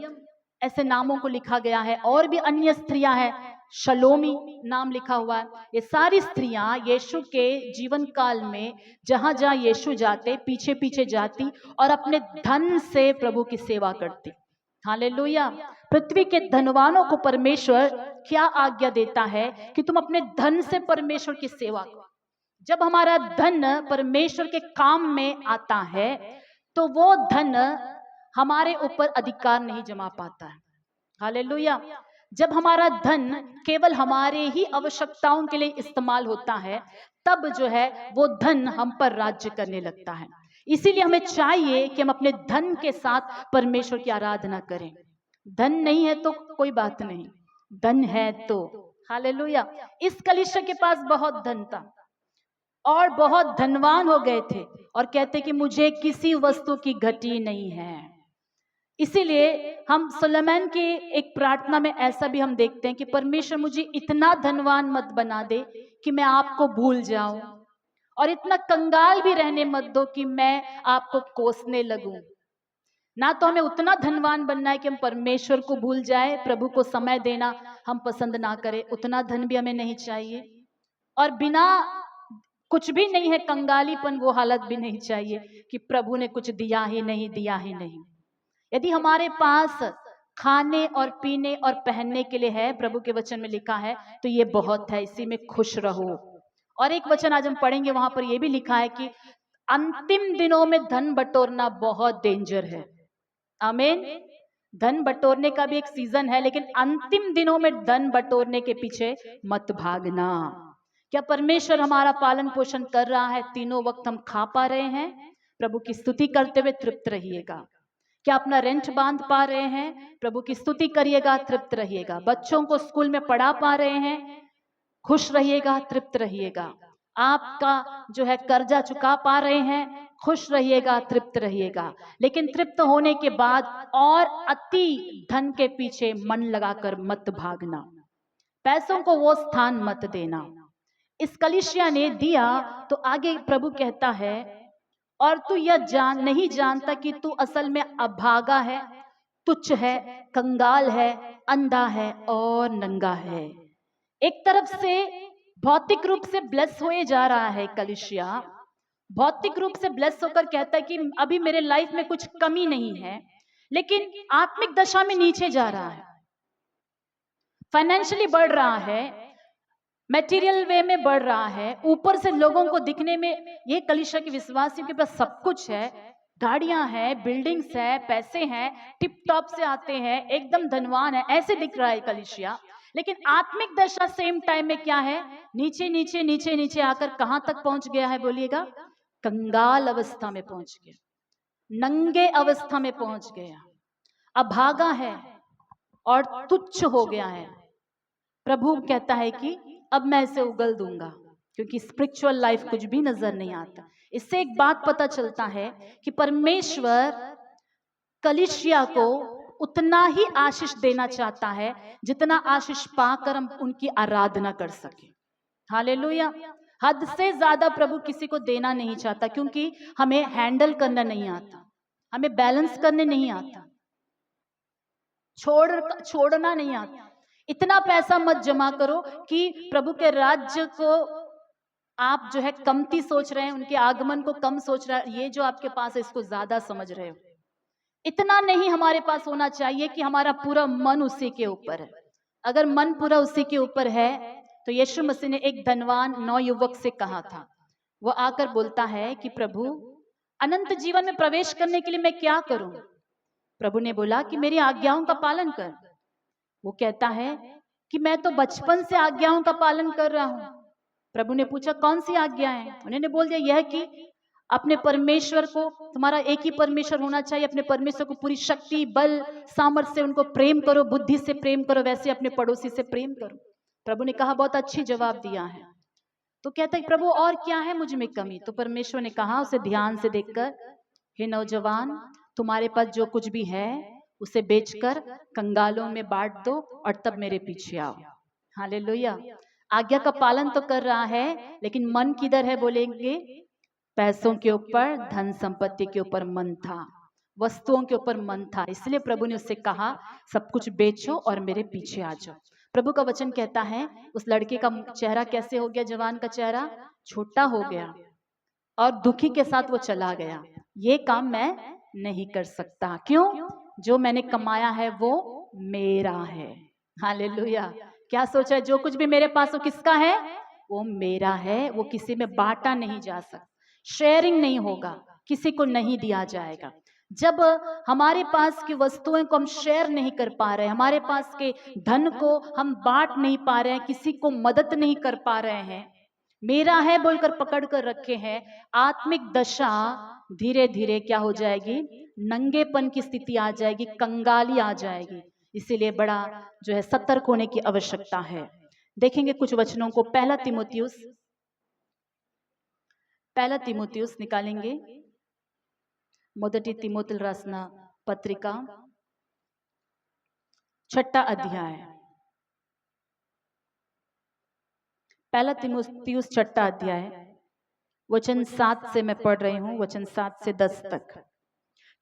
ऐसे नामों को लिखा गया है, और भी अन्य स्त्रियां हैं, शलोमी नाम लिखा हुआ है। ये सारी स्त्रियां यीशु के जीवन काल में जहां जहां यीशु जाते पीछे पीछे जाती और अपने धन से प्रभु की सेवा करती। हालेलुया। पृथ्वी के धनवानों को परमेश्वर क्या आज्ञा देता है कि तुम अपने धन से परमेश्वर की सेवा करो। जब हमारा धन परमेश्वर के काम में आता है तो वो धन हमारे ऊपर अधिकार नहीं जमा पाता है। हालेलुया। जब हमारा धन केवल हमारे ही आवश्यकताओं के लिए इस्तेमाल होता है, तब जो है वो धन हम पर राज्य करने लगता है। इसीलिए हमें चाहिए कि हम अपने धन के साथ परमेश्वर की आराधना करें। धन नहीं है तो कोई बात नहीं, धन है तो। हालेलुया। इस कलीसिया के पास बहुत धन था और बहुत धनवान हो गए थे, और कहते कि मुझे किसी वस्तु की घटी नहीं है। इसीलिए हम सुलेमान की एक प्रार्थना में ऐसा भी हम देखते हैं कि परमेश्वर मुझे इतना धनवान मत बना दे कि मैं आपको भूल जाऊं, और इतना कंगाल भी रहने मत दो कि मैं आपको कोसने लगूं। ना तो हमें उतना धनवान बनना है कि हम परमेश्वर को भूल जाए, प्रभु को समय देना हम पसंद ना करें, उतना धन भी हमें नहीं चाहिए। और बिना कुछ भी नहीं है, कंगालीपन वो हालत भी नहीं चाहिए कि प्रभु ने कुछ दिया ही नहीं, दिया ही नहीं। यदि हमारे पास खाने और पीने और पहनने के लिए है, प्रभु के वचन में लिखा है, तो ये बहुत है, इसी में खुश रहो। और एक वचन आज हम पढ़ेंगे, वहां पर यह भी लिखा है कि अंतिम दिनों में धन बटोरना बहुत डेंजर है। आमीन। धन बटोरने का भी एक सीजन है, लेकिन अंतिम दिनों में धन बटोरने के पीछे मत भागना। क्या परमेश्वर हमारा पालन पोषण कर रहा है? तीनों वक्त हम खा पा रहे हैं? प्रभु की स्तुति करते हुए तृप्त रहिएगा। क्या अपना रेंट बांध पा रहे हैं? प्रभु की स्तुति करिएगा, तृप्त रहिएगा। बच्चों को स्कूल में पढ़ा पा रहे हैं? खुश रहिएगा, तृप्त रहिएगा। आपका जो है कर्जा चुका पा रहे हैं? खुश रहिएगा, तृप्त रहिएगा। लेकिन तृप्त होने के बाद और अति धन के पीछे मन लगाकर मत भागना, पैसों को वो स्थान मत देना। इस कलीसिया ने दिया तो आगे प्रभु कहता है, और तू यह नहीं जानता कि तू असल में अभागा है, तुच्छ है, कंगाल है, अंधा है और नंगा है। एक तरफ से भौतिक रूप से ब्लेस होए जा रहा है कलीसिया, भौतिक रूप से ब्लेस होकर कहता है कि अभी मेरे लाइफ में कुछ कमी नहीं है, लेकिन आत्मिक दशा में नीचे जा रहा है। फाइनेंशियली बढ़ रहा है, मटेरियल वे में बढ़ रहा है, ऊपर से लोगों को दिखने में ये कलीसिया के विश्वासियों के पास सब कुछ है, गाड़ियां हैं, बिल्डिंग्स है, पैसे हैं, टिप टॉप से आते हैं, एकदम धनवान है, ऐसे दिख रहा है कलीसिया। लेकिन आत्मिक दशा सेम टाइम में क्या है? नीचे नीचे नीचे नीचे आकर कहां तक पहुंच गया है? बोलिएगा। कंगाल अवस्था में पहुंच गया, नंगे अवस्था में पहुंच गया, अभागा है और तुच्छ हो गया है। प्रभु कहता है कि अब मैं इसे उगल दूंगा, क्योंकि स्पिरिचुअल लाइफ कुछ भी नजर नहीं आता। इससे एक बात पता चलता है कि परमेश्वर कलीसिया को उतना ही आशीष देना चाहता है जितना आशीष पाकर हम उनकी आराधना कर सके। हालेलुया। हद से ज्यादा प्रभु किसी को देना नहीं चाहता, क्योंकि हमें हैंडल करना नहीं आता। हमें बैलेंस करने नहीं आता, छोड़ना नहीं आता। इतना पैसा मत जमा करो कि प्रभु के राज्य को आप जो है कमती सोच रहे हैं, उनके आगमन को कम सोच रहे हैं, ये जो आपके पास है इसको ज्यादा समझ रहे हो। इतना नहीं हमारे पास होना चाहिए कि हमारा पूरा मन उसी के ऊपर है। अगर मन पूरा उसी के ऊपर है तो यीशु मसीह ने एक धनवान नौयुवक से कहा था, वो आकर बोलता है कि प्रभु अनंत जीवन में प्रवेश करने के लिए मैं क्या करूं? प्रभु ने बोला कि मेरी आज्ञाओं का पालन कर। वो कहता है कि मैं तो बचपन से आज्ञाओं का पालन कर रहा हूं। प्रभु ने पूछा कौन सी आज्ञा है? उन्होंने बोल दिया यह कि अपने परमेश्वर को, तुम्हारा एक ही परमेश्वर होना चाहिए, अपने परमेश्वर को पूरी शक्ति बल सामर्थ्य से उनको प्रेम करो, बुद्धि से प्रेम करो, वैसे अपने पड़ोसी से प्रेम करो। प्रभु ने कहा बहुत अच्छी जवाब दिया है। तो कहता है प्रभु और क्या है मुझ में कमी? तो परमेश्वर ने कहा उसे ध्यान से देखकर, हे नौजवान, तुम्हारे पास जो कुछ भी है उसे बेचकर कंगालों में बांट दो और तब मेरे पीछे आओ। हालेलुया। आज्ञा का पालन तो कर रहा है, लेकिन मन किधर है? बोलेंगे पैसों के ऊपर, धन संपत्ति के ऊपर मन था, वस्तुओं के ऊपर मन था। इसलिए प्रभु ने उससे कहा सब कुछ बेचो और मेरे पीछे आ जाओ। प्रभु का वचन कहता है उस लड़के का चेहरा कैसे हो गया? जवान का चेहरा छोटा हो गया और दुखी के साथ वो चला गया। ये काम मैं नहीं कर सकता। क्यों? जो मैंने कमाया है वो मेरा है। हालेलुया। क्या सोचा है? जो कुछ भी मेरे पास वो किसका है? वो मेरा है। वो किसी में बांटा नहीं जा सकता, शेयरिंग नहीं होगा, किसी को नहीं दिया जाएगा। जब हमारे पास की वस्तुएं को हम शेयर नहीं कर पा रहे, हमारे पास के धन को हम बांट नहीं पा रहे हैं, किसी को मदद नहीं कर पा रहे हैं, मेरा है बोलकर पकड़ कर रखे हैं, आत्मिक दशा धीरे धीरे क्या हो जाएगी? नंगेपन की स्थिति आ जाएगी, कंगाली आ जाएगी। इसीलिए बड़ा जो है सतर्क होने की आवश्यकता है। देखेंगे कुछ वचनों को। पहला तिमोथियुस निकालेंगे, मोदटी तिमोथी राసిన पत्रिका 6 अध्याय। पहला तिमोथियुस 6 अध्याय वचन 7 से मैं पढ़ रही हूं, वचन 7 से 10 तक।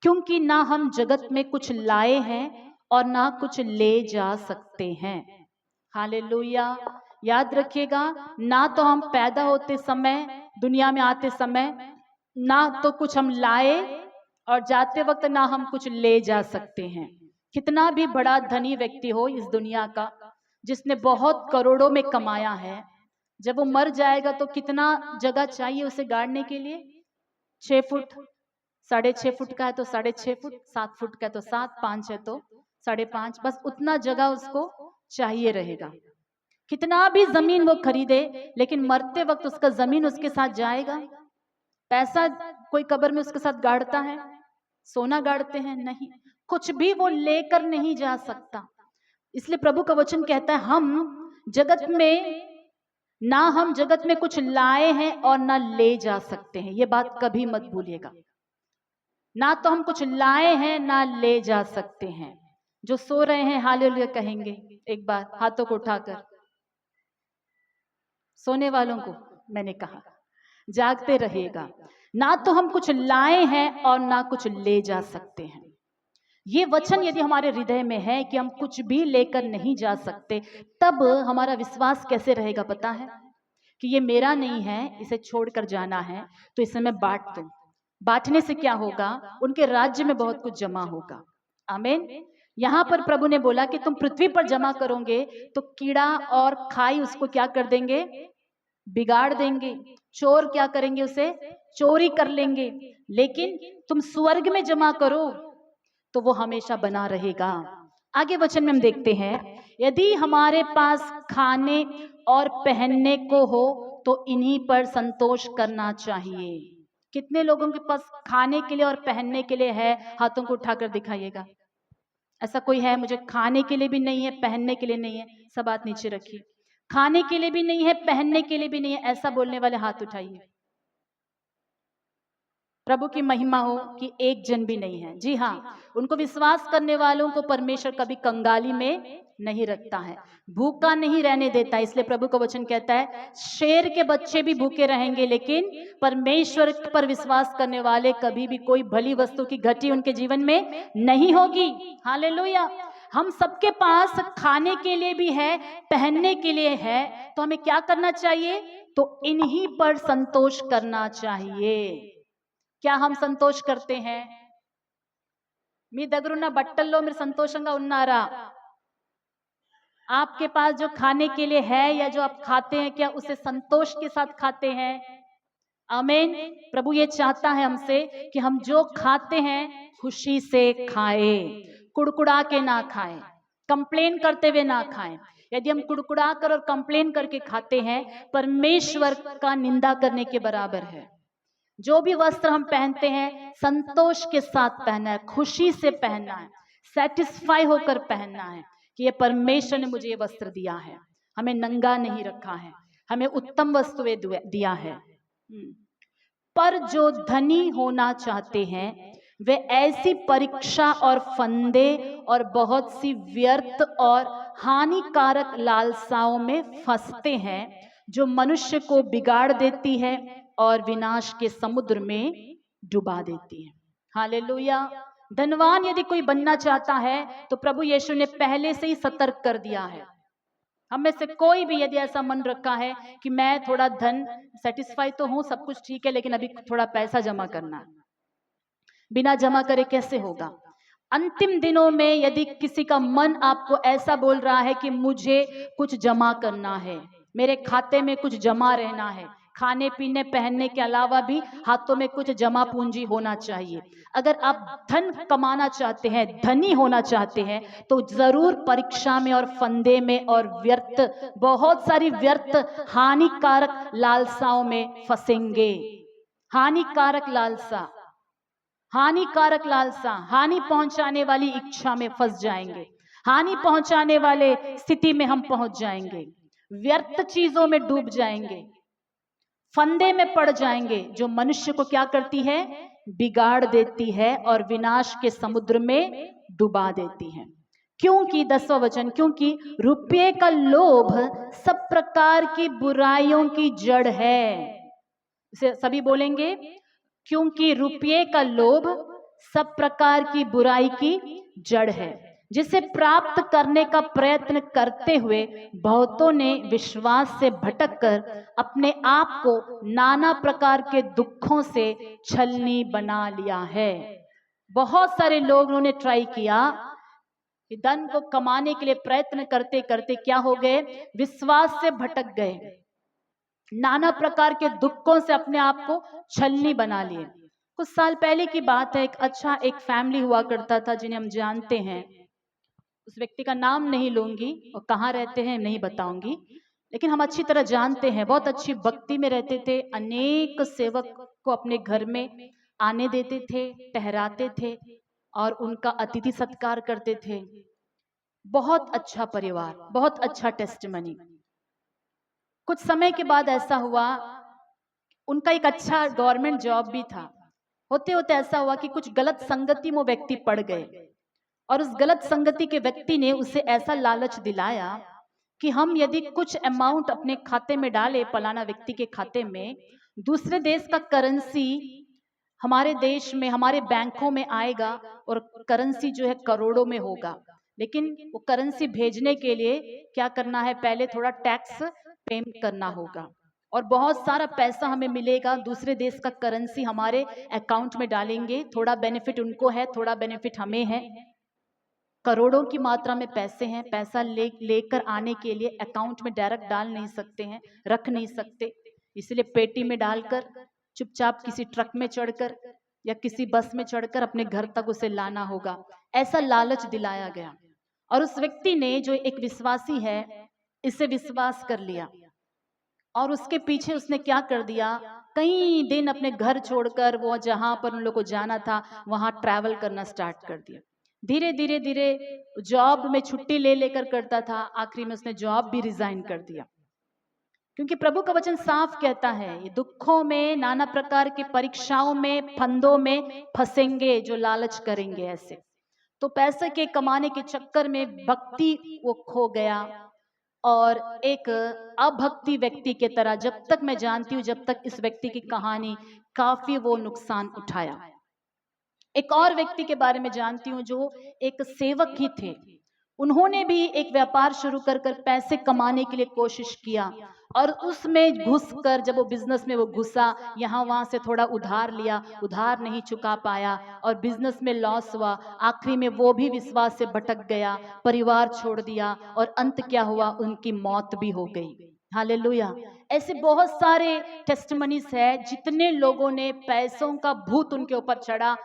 क्योंकि ना हम जगत में कुछ लाए हैं और ना कुछ ले जा सकते हैं। हालेलुया। याद रखिएगा, ना तो हम पैदा होते समय, दुनिया में आते समय, ना तो कुछ हम लाए और जाते वक्त ना हम कुछ ले जा सकते हैं। कितना भी बड़ा धनी व्यक्ति हो इस दुनिया का, जिसने बहुत करोड़ों में कमाया है, जब वो मर जाएगा तो कितना जगह चाहिए उसे गाड़ने के लिए? 6 फुट, 6.5 फुट का है तो 6.5 फुट, 7 फुट का है तो 7, 5 है तो 5.5, बस उतना जगह उसको चाहिए रहेगा। कितना भी जमीन वो खरीदे, लेकिन मरते वक्त उसका जमीन उसके साथ जाएगा? पैसा कोई कब्र में उसके साथ गाड़ता है? सोना गाड़ते हैं? नहीं, कुछ भी वो लेकर नहीं जा सकता। इसलिए प्रभु का वचन कहता है हम जगत में कुछ लाए हैं और ना ले जा सकते हैं। ये बात कभी मत भूलिएगा। ना तो हम कुछ लाए हैं ना ले जा सकते हैं। जो सो रहे हैं हालेलुया कहेंगे एक बार हाथों को उठाकर। सोने वालों को मैंने कहा जागते रहिएगा। ना तो हम कुछ लाए हैं और ना कुछ ले जा सकते हैं। ये वचन यदि हमारे हृदय में है कि हम कुछ भी लेकर नहीं जा सकते, तब हमारा विश्वास कैसे रहेगा पता है? कि ये मेरा नहीं है, इसे छोड़कर जाना है तो इसे मैं बांट दूं। बांटने से क्या होगा? उनके राज्य में बहुत कुछ जमा होगा। आमीन। यहाँ पर प्रभु ने बोला कि तुम पृथ्वी पर जमा करोगे तो कीड़ा और खाई उसको क्या कर देंगे? बिगाड़ देंगे। चोर क्या करेंगे? उसे चोरी कर लेंगे। लेकिन तुम स्वर्ग में जमा करो तो वो हमेशा बना रहेगा। आगे वचन में हम देखते हैं, यदि हमारे पास खाने और पहनने को हो तो इन्हीं पर संतोष करना चाहिए। कितने लोगों के पास खाने के लिए और पहनने के लिए है? हाथों को उठाकर दिखाइएगा। ऐसा कोई है? मुझे खाने के लिए भी नहीं है, पहनने के लिए नहीं है। सब हाथ नीचे रखिए। खाने के लिए भी नहीं है, पहनने के लिए भी नहीं है, ऐसा बोलने वाले हाथ उठाइए। प्रभु की महिमा हो कि एक जन भी नहीं है। जी हाँ, उनको विश्वास करने वालों को परमेश्वर कभी कंगाली में नहीं रखता है, भूखा नहीं रहने देता। इसलिए प्रभु का वचन कहता है शेर के बच्चे भी भूखे रहेंगे, लेकिन परमेश्वर पर विश्वास करने वाले कभी भी कोई भली वस्तु की घटी उनके जीवन में नहीं होगी। हालेलुया। हम सबके पास खाने के लिए भी है, पहनने के लिए है, तो हमें क्या करना चाहिए? तो इन्हीं पर संतोष करना चाहिए। क्या हम संतोष करते हैं? मी दगरुना बट्टल्लो मेरे संतोषंगा उन्नारा। आपके पास जो खाने के लिए है या जो आप खाते हैं, क्या उसे संतोष के साथ खाते हैं? आमीन। प्रभु ये चाहता है हमसे कि हम जो खाते हैं खुशी से खाएं, कुड़कुड़ा के ना खाएं, कंप्लेन करते हुए ना खाएं। यदि हम कुड़कुड़ा कर और कंप्लेन करके खाते हैं, परमेश्वर का निंदा करने के बराबर है। जो भी वस्त्र हम पहनते हैं संतोष के साथ पहनना है, खुशी से पहनना है, सेटिस्फाई होकर पहनना है कि ये परमेश्वर ने मुझे ये वस्त्र दिया है, हमें नंगा नहीं रखा है, हमें उत्तम वस्तुएं दिया है। पर जो धनी होना चाहते हैं वे ऐसी परीक्षा और फंदे और बहुत सी व्यर्थ और हानिकारक लालसाओं में फंसते हैं, जो मनुष्य को बिगाड़ देती है और विनाश के समुद्र में डुबा देती है। हालेलुया। धनवान यदि कोई बनना चाहता है तो प्रभु यीशु ने पहले से ही सतर्क कर दिया है। हम में से कोई भी यदि ऐसा मन रखा है कि मैं थोड़ा धन सेटिस्फाई तो हूं, सब कुछ ठीक है, लेकिन अभी थोड़ा पैसा जमा करना, बिना जमा करे कैसे होगा? अंतिम दिनों में यदि किसी का मन आपको ऐसा बोल रहा है कि मुझे कुछ जमा करना है, मेरे खाते में कुछ जमा रहना है, खाने पीने पहनने के अलावा भी हाथों में कुछ जमा पूंजी होना चाहिए। अगर आप धन कमाना चाहते हैं, धनी होना चाहते हैं, तो जरूर परीक्षा में और फंदे में और व्यर्थ, बहुत सारी व्यर्थ हानिकारक लालसाओं में फंसेंगे। हानिकारक लालसा, हानिकारक लालसा, हानि पहुंचाने वाली इच्छा में फंस जाएंगे, हानि पहुंचाने वाले स्थिति में हम पहुंच जाएंगे, व्यर्थ चीजों में डूब जाएंगे, फंदे में पड़ जाएंगे, जो मनुष्य को क्या करती है? बिगाड़ देती है और विनाश के समुद्र में डुबा देती है। क्योंकि 10वां वचन, क्योंकि रुपये का लोभ सब प्रकार की बुराइयों की जड़ है। इसे सभी बोलेंगे, क्योंकि रुपये का लोभ सब प्रकार की बुराई की जड़ है, जिसे प्राप्त करने का प्रयत्न करते हुए बहुतों ने विश्वास से भटककर अपने आप को नाना प्रकार के दुखों से छलनी बना लिया है। बहुत सारे लोगों ने ट्राई किया कि धन को कमाने के लिए प्रयत्न करते करते क्या हो गए? विश्वास से भटक गए, नाना प्रकार के दुखों से अपने आप को छलनी बना लिए। कुछ साल पहले की बात है, एक फैमिली हुआ करता था जिन्हें हम जानते हैं। उस व्यक्ति का नाम नहीं लूंगी और कहाँ रहते हैं नहीं बताऊंगी, लेकिन हम अच्छी तरह जानते हैं। बहुत अच्छी भक्ति में रहते थे, अनेक सेवक को अपने घर में आने देते थे, ठहराते थे और उनका अतिथि सत्कार करते थे। बहुत अच्छा परिवार, बहुत अच्छा टेस्टिमनी। कुछ समय के बाद ऐसा हुआ, उनका एक अच्छा गवर्नमेंट जॉब भी था। होते होते ऐसा हुआ कि कुछ गलत संगति में व्यक्ति पड़ गए और उस गलत संगति के व्यक्ति ने उसे ऐसा लालच दिलाया कि हम यदि कुछ अमाउंट अपने खाते में डाले, फलाना व्यक्ति के खाते में, दूसरे देश का करेंसी हमारे देश में, हमारे बैंकों में आएगा और करेंसी जो है करोड़ों में होगा, लेकिन वो करेंसी भेजने के लिए क्या करना है? पहले थोड़ा टैक्स पे करना होगा और बहुत सारा पैसा हमें मिलेगा। दूसरे देश का करेंसी हमारे अकाउंट में डालेंगे, थोड़ा बेनिफिट उनको है, थोड़ा बेनिफिट हमें है। करोड़ों की मात्रा में पैसे हैं, पैसा लेकर आने के लिए अकाउंट में डायरेक्ट डाल नहीं सकते हैं, रख नहीं सकते, इसलिए पेटी में डालकर चुपचाप किसी ट्रक में चढ़कर या किसी बस में चढ़कर अपने घर तक उसे लाना होगा, ऐसा लालच दिलाया गया। और उस व्यक्ति ने, जो एक विश्वासी है, इसे विश्वास कर लिया और उसके पीछे उसने क्या कर दिया? कई दिन अपने घर छोड़कर वो जहां पर उन लोग को जाना था वहां ट्रैवल करना स्टार्ट कर दिया। धीरे धीरे धीरे जॉब में छुट्टी ले लेकर करता था, आखिरी में उसने जॉब भी रिजाइन कर दिया। क्योंकि प्रभु का वचन साफ कहता है, ये दुखों में, नाना प्रकार की परीक्षाओं में, फंदों में फंसेंगे जो लालच करेंगे ऐसे। तो पैसे के कमाने के चक्कर में भक्ति वो खो गया और एक अभक्ति व्यक्ति के तरह, जब तक मैं जानती हूँ, जब तक इस व्यक्ति की कहानी, काफी वो नुकसान उठाया। एक और व्यक्ति के बारे में जानती हूँ जो एक सेवक ही थे, उन्होंने भी एक व्यापार शुरू कर पैसे कमाने के लिए कोशिश किया और उसमें घुसकर जब वो बिजनेस में वो घुसा, यहाँ वहां से थोड़ा उधार लिया, उधार नहीं चुका पाया और बिजनेस में लॉस हुआ। आखिरी में वो भी विश्वास से भटक गया, परिवार छोड़ दिया और अंत क्या हुआ, उनकी मौत भी हो गई। हालेलुया। ऐसे बहुत सारे टेस्टिमनीज है, जितने लोगों ने पैसों का भूत उनके ऊपर चढ़ा,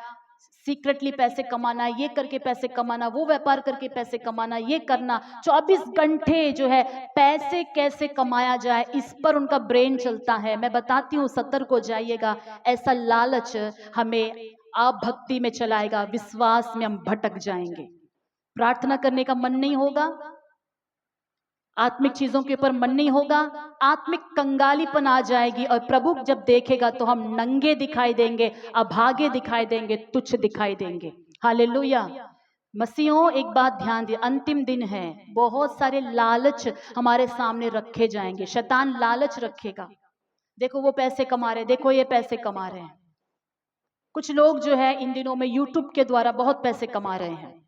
सीक्रेटली पैसे कमाना, ये करके पैसे कमाना, वो व्यापार करके पैसे कमाना, ये करना, 24 घंटे जो है पैसे कैसे कमाया जाए इस पर उनका ब्रेन चलता है। मैं बताती हूँ, सतर्क हो जाइएगा, ऐसा लालच हमें अभक्ति में चलाएगा, विश्वास में हम भटक जाएंगे, प्रार्थना करने का मन नहीं होगा, आत्मिक चीजों के ऊपर मन नहीं होगा, आत्मिक कंगालीपन आ जाएगी और प्रभु जब देखेगा तो हम नंगे दिखाई देंगे, अभागे दिखाई देंगे, तुच्छ दिखाई देंगे। हालेलुया। मसीहों, एक बात ध्यान दिए, अंतिम दिन है, बहुत सारे लालच हमारे सामने रखे जाएंगे, शैतान लालच रखेगा, देखो वो पैसे कमा रहे, देखो ये पैसे कमा रहे हैं। कुछ लोग जो है इन दिनों में यूट्यूब के द्वारा बहुत पैसे कमा रहे हैं।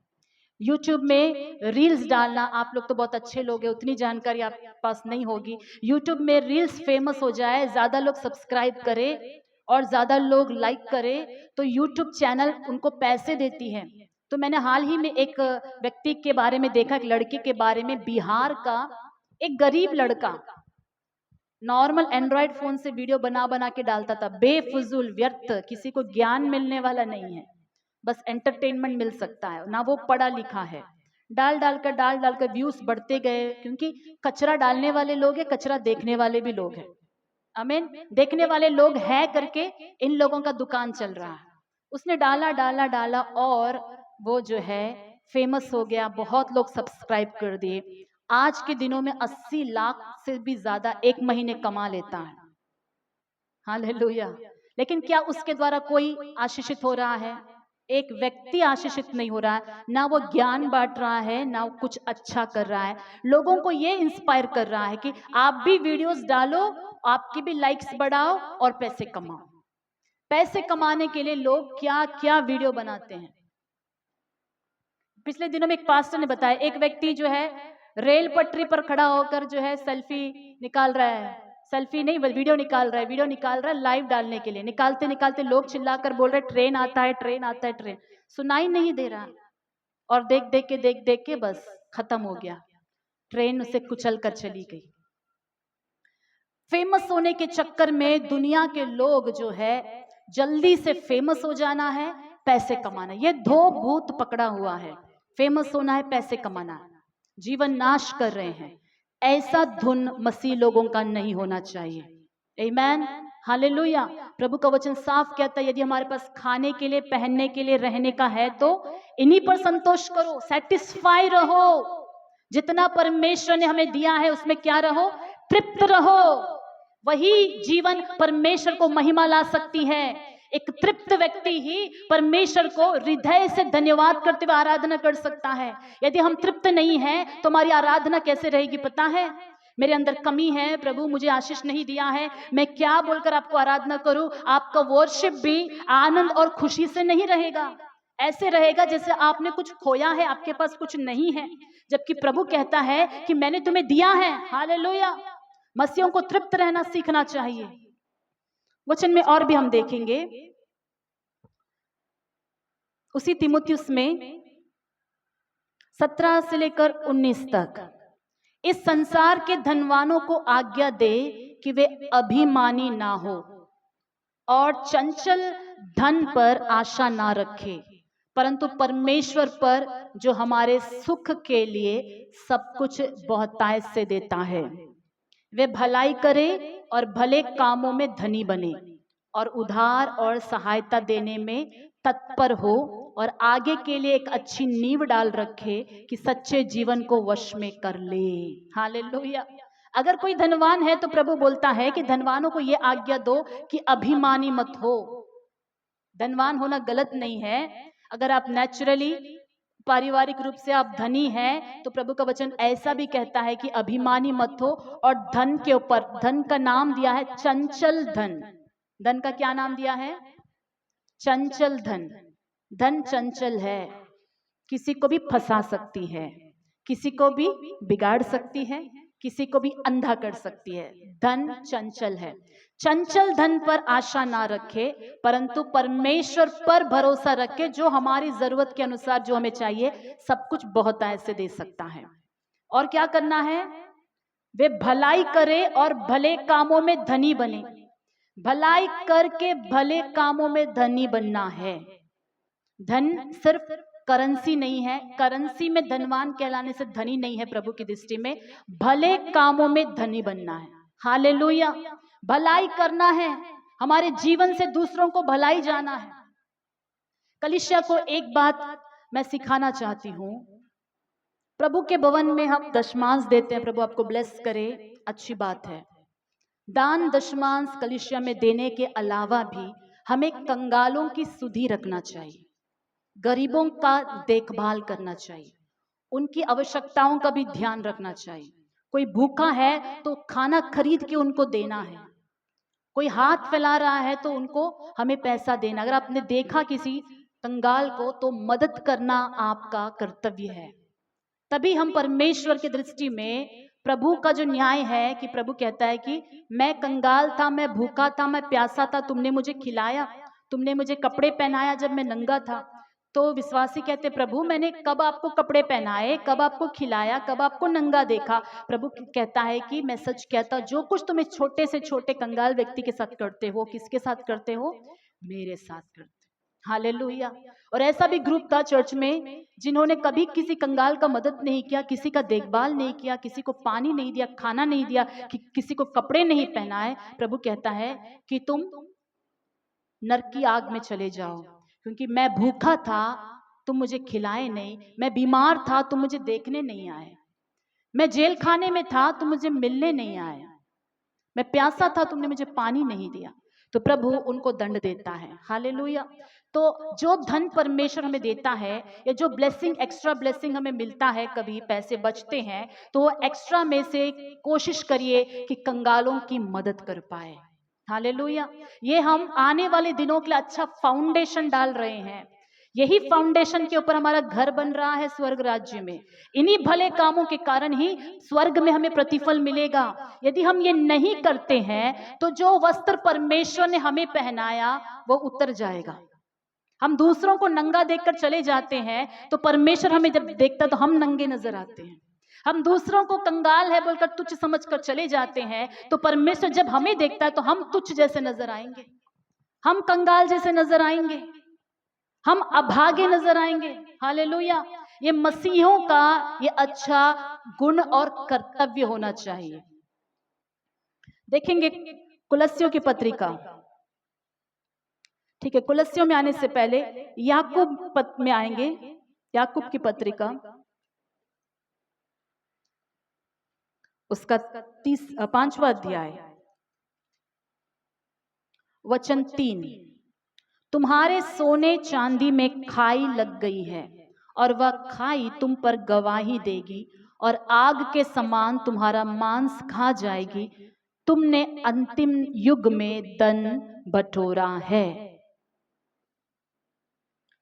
यूट्यूब में रील्स डालना, आप लोग तो बहुत अच्छे लोग हैं, उतनी जानकारी आपके पास नहीं होगी। यूट्यूब में रील्स फेमस हो जाए, ज्यादा लोग सब्सक्राइब करें और ज्यादा लोग लाइक करें तो यूट्यूब चैनल उनको पैसे देती है। तो मैंने हाल ही में एक व्यक्ति के बारे में देखा, एक लड़के के बारे में, बिहार का एक गरीब लड़का नॉर्मल एंड्रॉयड फोन से वीडियो बना बना के डालता था, बेफजूल व्यर्थ, किसी को ज्ञान मिलने वाला नहीं है, बस एंटरटेनमेंट मिल सकता है, ना वो पढ़ा लिखा है। डाल डालकर व्यूज बढ़ते गए, क्योंकि कचरा डालने वाले लोग हैं, कचरा देखने वाले भी लोग हैं। आमीन। देखने वाले लोग है करके इन लोगों का दुकान चल रहा है। उसने डाला डाला डाला और वो जो है फेमस हो गया, बहुत लोग सब्सक्राइब कर दिए। आज के दिनों में 80 लाख से भी ज्यादा एक महीने कमा लेता है। हालेलुया। लेकिन क्या उसके द्वारा कोई आशीषित हो रहा है? एक व्यक्ति आशीषित नहीं हो रहा है, ना वो ज्ञान बांट रहा है, ना वो कुछ अच्छा कर रहा है। लोगों को ये इंस्पायर कर रहा है कि आप भी वीडियोस डालो, आपकी भी लाइक्स बढ़ाओ और पैसे कमाओ। पैसे कमाने के लिए लोग क्या क्या वीडियो बनाते हैं। पिछले दिनों में एक पास्टर ने बताया, एक व्यक्ति जो है रेल पटरी पर खड़ा होकर जो है सेल्फी निकाल रहा है, सेल्फी नहीं वीडियो निकाल रहा है, वीडियो निकाल रहा है लाइव डालने के लिए। निकालते निकालते लोग चिल्लाकर बोल रहे ट्रेन आता है, ट्रेन आता है, ट्रेन सुनाई नहीं दे रहा और देख देख के बस खत्म हो गया, ट्रेन उसे कुचल कर चली गई। फेमस होने के चक्कर में दुनिया के लोग जो है जल्दी से फेमस हो जाना है, पैसे कमाना, ये दो भूत पकड़ा हुआ है। फेमस होना है, पैसे कमाना है, जीवन नाश कर रहे हैं। ऐसा धुन मसीह लोगों का नहीं होना चाहिए। आमीन। हालेलुया। प्रभु का वचन साफ कहता है, यदि हमारे पास खाने के लिए, पहनने के लिए, रहने का है तो इन्हीं पर संतोष करो, सेटिस्फाई रहो। जितना परमेश्वर ने हमें दिया है उसमें क्या रहो, तृप्त रहो। वही जीवन परमेश्वर को महिमा ला सकती है। एक तृप्त व्यक्ति ही परमेश्वर को हृदय से धन्यवाद करते हुए आराधना कर सकता है। यदि हम तृप्त नहीं हैं तो हमारी आराधना कैसे रहेगी? पता है, मेरे अंदर कमी है, प्रभु मुझे आशीष नहीं दिया है, मैं क्या बोलकर आपको आराधना करूं? आपका वर्शिप भी आनंद और खुशी से नहीं रहेगा, ऐसे रहेगा जैसे आपने कुछ खोया है, आपके पास कुछ नहीं है। जबकि प्रभु कहता है कि मैंने तुम्हें दिया है। हालेलुया। मसीहों को तृप्त रहना सीखना चाहिए। वचन में और भी हम देखेंगे, उसी तीमुथियुस में 17 से लेकर 19 तक, इस संसार के धनवानों को आज्ञा दे कि वे अभिमानी ना हो और चंचल धन पर आशा ना रखे, परंतु परमेश्वर पर जो हमारे सुख के लिए सब कुछ बहुतायत से देता है, वे भलाई करे और भले कामों में धनी बने और उधार और सहायता देने में तत्पर हो और आगे के लिए एक अच्छी नींव डाल रखे कि सच्चे जीवन को वश में कर ले। हालेलुया। अगर कोई धनवान है तो प्रभु बोलता है कि धनवानों को यह आज्ञा दो कि अभिमानी मत हो। धनवान होना गलत नहीं है। अगर आप नेचुरली पारिवारिक रूप से आप धनी हैं तो प्रभु का वचन ऐसा भी कहता है कि अभिमानी मत हो। और धन के ऊपर, धन का नाम दिया है चंचल धन। धन का क्या नाम दिया है? चंचल धन। धन चंचल है, किसी को भी फंसा सकती है, किसी को भी बिगाड़ सकती है, किसी को भी अंधा कर सकती है। धन चंचल है। चंचल धन पर आशा ना रखे, परंतु परमेश्वर पर भरोसा रखे, जो हमारी जरूरत के अनुसार जो हमें चाहिए सब कुछ बहुतायत से दे सकता है। और क्या करना है? वे भलाई करे और भले कामों में धनी बने। भलाई करके भले कामों में धनी बनना है। धन सिर्फ करेंसी नहीं है, करेंसी में धनवान कहलाने से धनी नहीं है प्रभु की दृष्टि में। भले कामों में धनी बनना है। हालेलुया। भलाई करना है, हमारे जीवन से दूसरों को भलाई जाना है। कलीसिया को एक बात मैं सिखाना चाहती हूँ। प्रभु के भवन में हम दशमांश देते हैं, प्रभु आपको ब्लेस करे, अच्छी बात है। दान दशमांश कलीसिया में देने के अलावा भी हमें कंगालों की सुधि रखना चाहिए, गरीबों का देखभाल करना चाहिए, उनकी आवश्यकताओं का भी ध्यान रखना चाहिए। कोई भूखा है तो खाना खरीद के उनको देना है, कोई हाथ फैला रहा है तो उनको हमें पैसा देना। अगर आपने देखा किसी कंगाल को तो मदद करना आपका कर्तव्य है। तभी हम परमेश्वर की दृष्टि में, प्रभु का जो न्याय है कि प्रभु कहता है कि मैं कंगाल था, मैं भूखा था, मैं प्यासा था, तुमने मुझे खिलाया, तुमने मुझे कपड़े पहनाया जब मैं नंगा था। तो विश्वासी कहते, प्रभु मैंने कब आपको कपड़े पहनाए, कब आपको खिलाया, कब आपको नंगा देखा? प्रभु कहता है कि मैं सच कहता, जो कुछ तुम इस छोटे से छोटे कंगाल व्यक्ति के साथ करते हो, किसके साथ करते हो? मेरे साथ करते हो। हालेलुया। और ऐसा भी ग्रुप था चर्च में जिन्होंने कभी किसी कंगाल का मदद नहीं किया, किसी का देखभाल नहीं किया, किसी को पानी नहीं दिया, खाना नहीं दिया, किसी को कपड़े नहीं पहनाए। प्रभु कहता है कि तुम नरक की आग में चले जाओ, क्योंकि मैं भूखा था तुम मुझे खिलाए नहीं, मैं बीमार था तुम मुझे देखने नहीं आए, मैं जेल खाने में था तुम मुझे मिलने नहीं आए, मैं प्यासा था तुमने मुझे पानी नहीं दिया। तो प्रभु उनको दंड देता है। हालेलुया। तो जो धन परमेश्वर हमें देता है, या जो ब्लेसिंग, एक्स्ट्रा ब्लेसिंग हमें मिलता है, कभी पैसे बचते हैं तो वो एक्स्ट्रा में से कोशिश करिए कि कंगालों की मदद कर पाए। हालेलुया। ये हम आने वाले दिनों के लिए अच्छा फाउंडेशन डाल रहे हैं। यही फाउंडेशन के ऊपर हमारा घर बन रहा है स्वर्ग राज्य में। इन्हीं भले कामों के कारण ही स्वर्ग में हमें प्रतिफल मिलेगा। यदि हम ये नहीं करते हैं तो जो वस्त्र परमेश्वर ने हमें पहनाया वो उतर जाएगा। हम दूसरों को नंगा देखकर चले जाते हैं तो परमेश्वर हमें जब देखता तो हम नंगे नजर आते हैं। हम दूसरों को कंगाल है बोलकर तुच्छ समझकर चले जाते हैं तो परमेश्वर जब हमें देखता है तो हम तुच्छ जैसे नजर आएंगे, हम कंगाल जैसे नजर आएंगे, हम अभागे नजर आएंगे। हालेलुया। ये मसीहों का ये अच्छा गुण और कर्तव्य होना चाहिए। देखेंगे कुलस्सियों की पत्रिका, ठीक है। कुलस्सियों में आने से पहले याकूब में आएंगे। याकूब की पत्रिका उसका 5वां अध्याय वचन 3, तुम्हारे सोने चांदी में खाई लग गई है और वह खाई तुम पर गवाही देगी और आग के समान तुम्हारा मांस खा जाएगी। तुमने अंतिम युग में धन बटोरा है।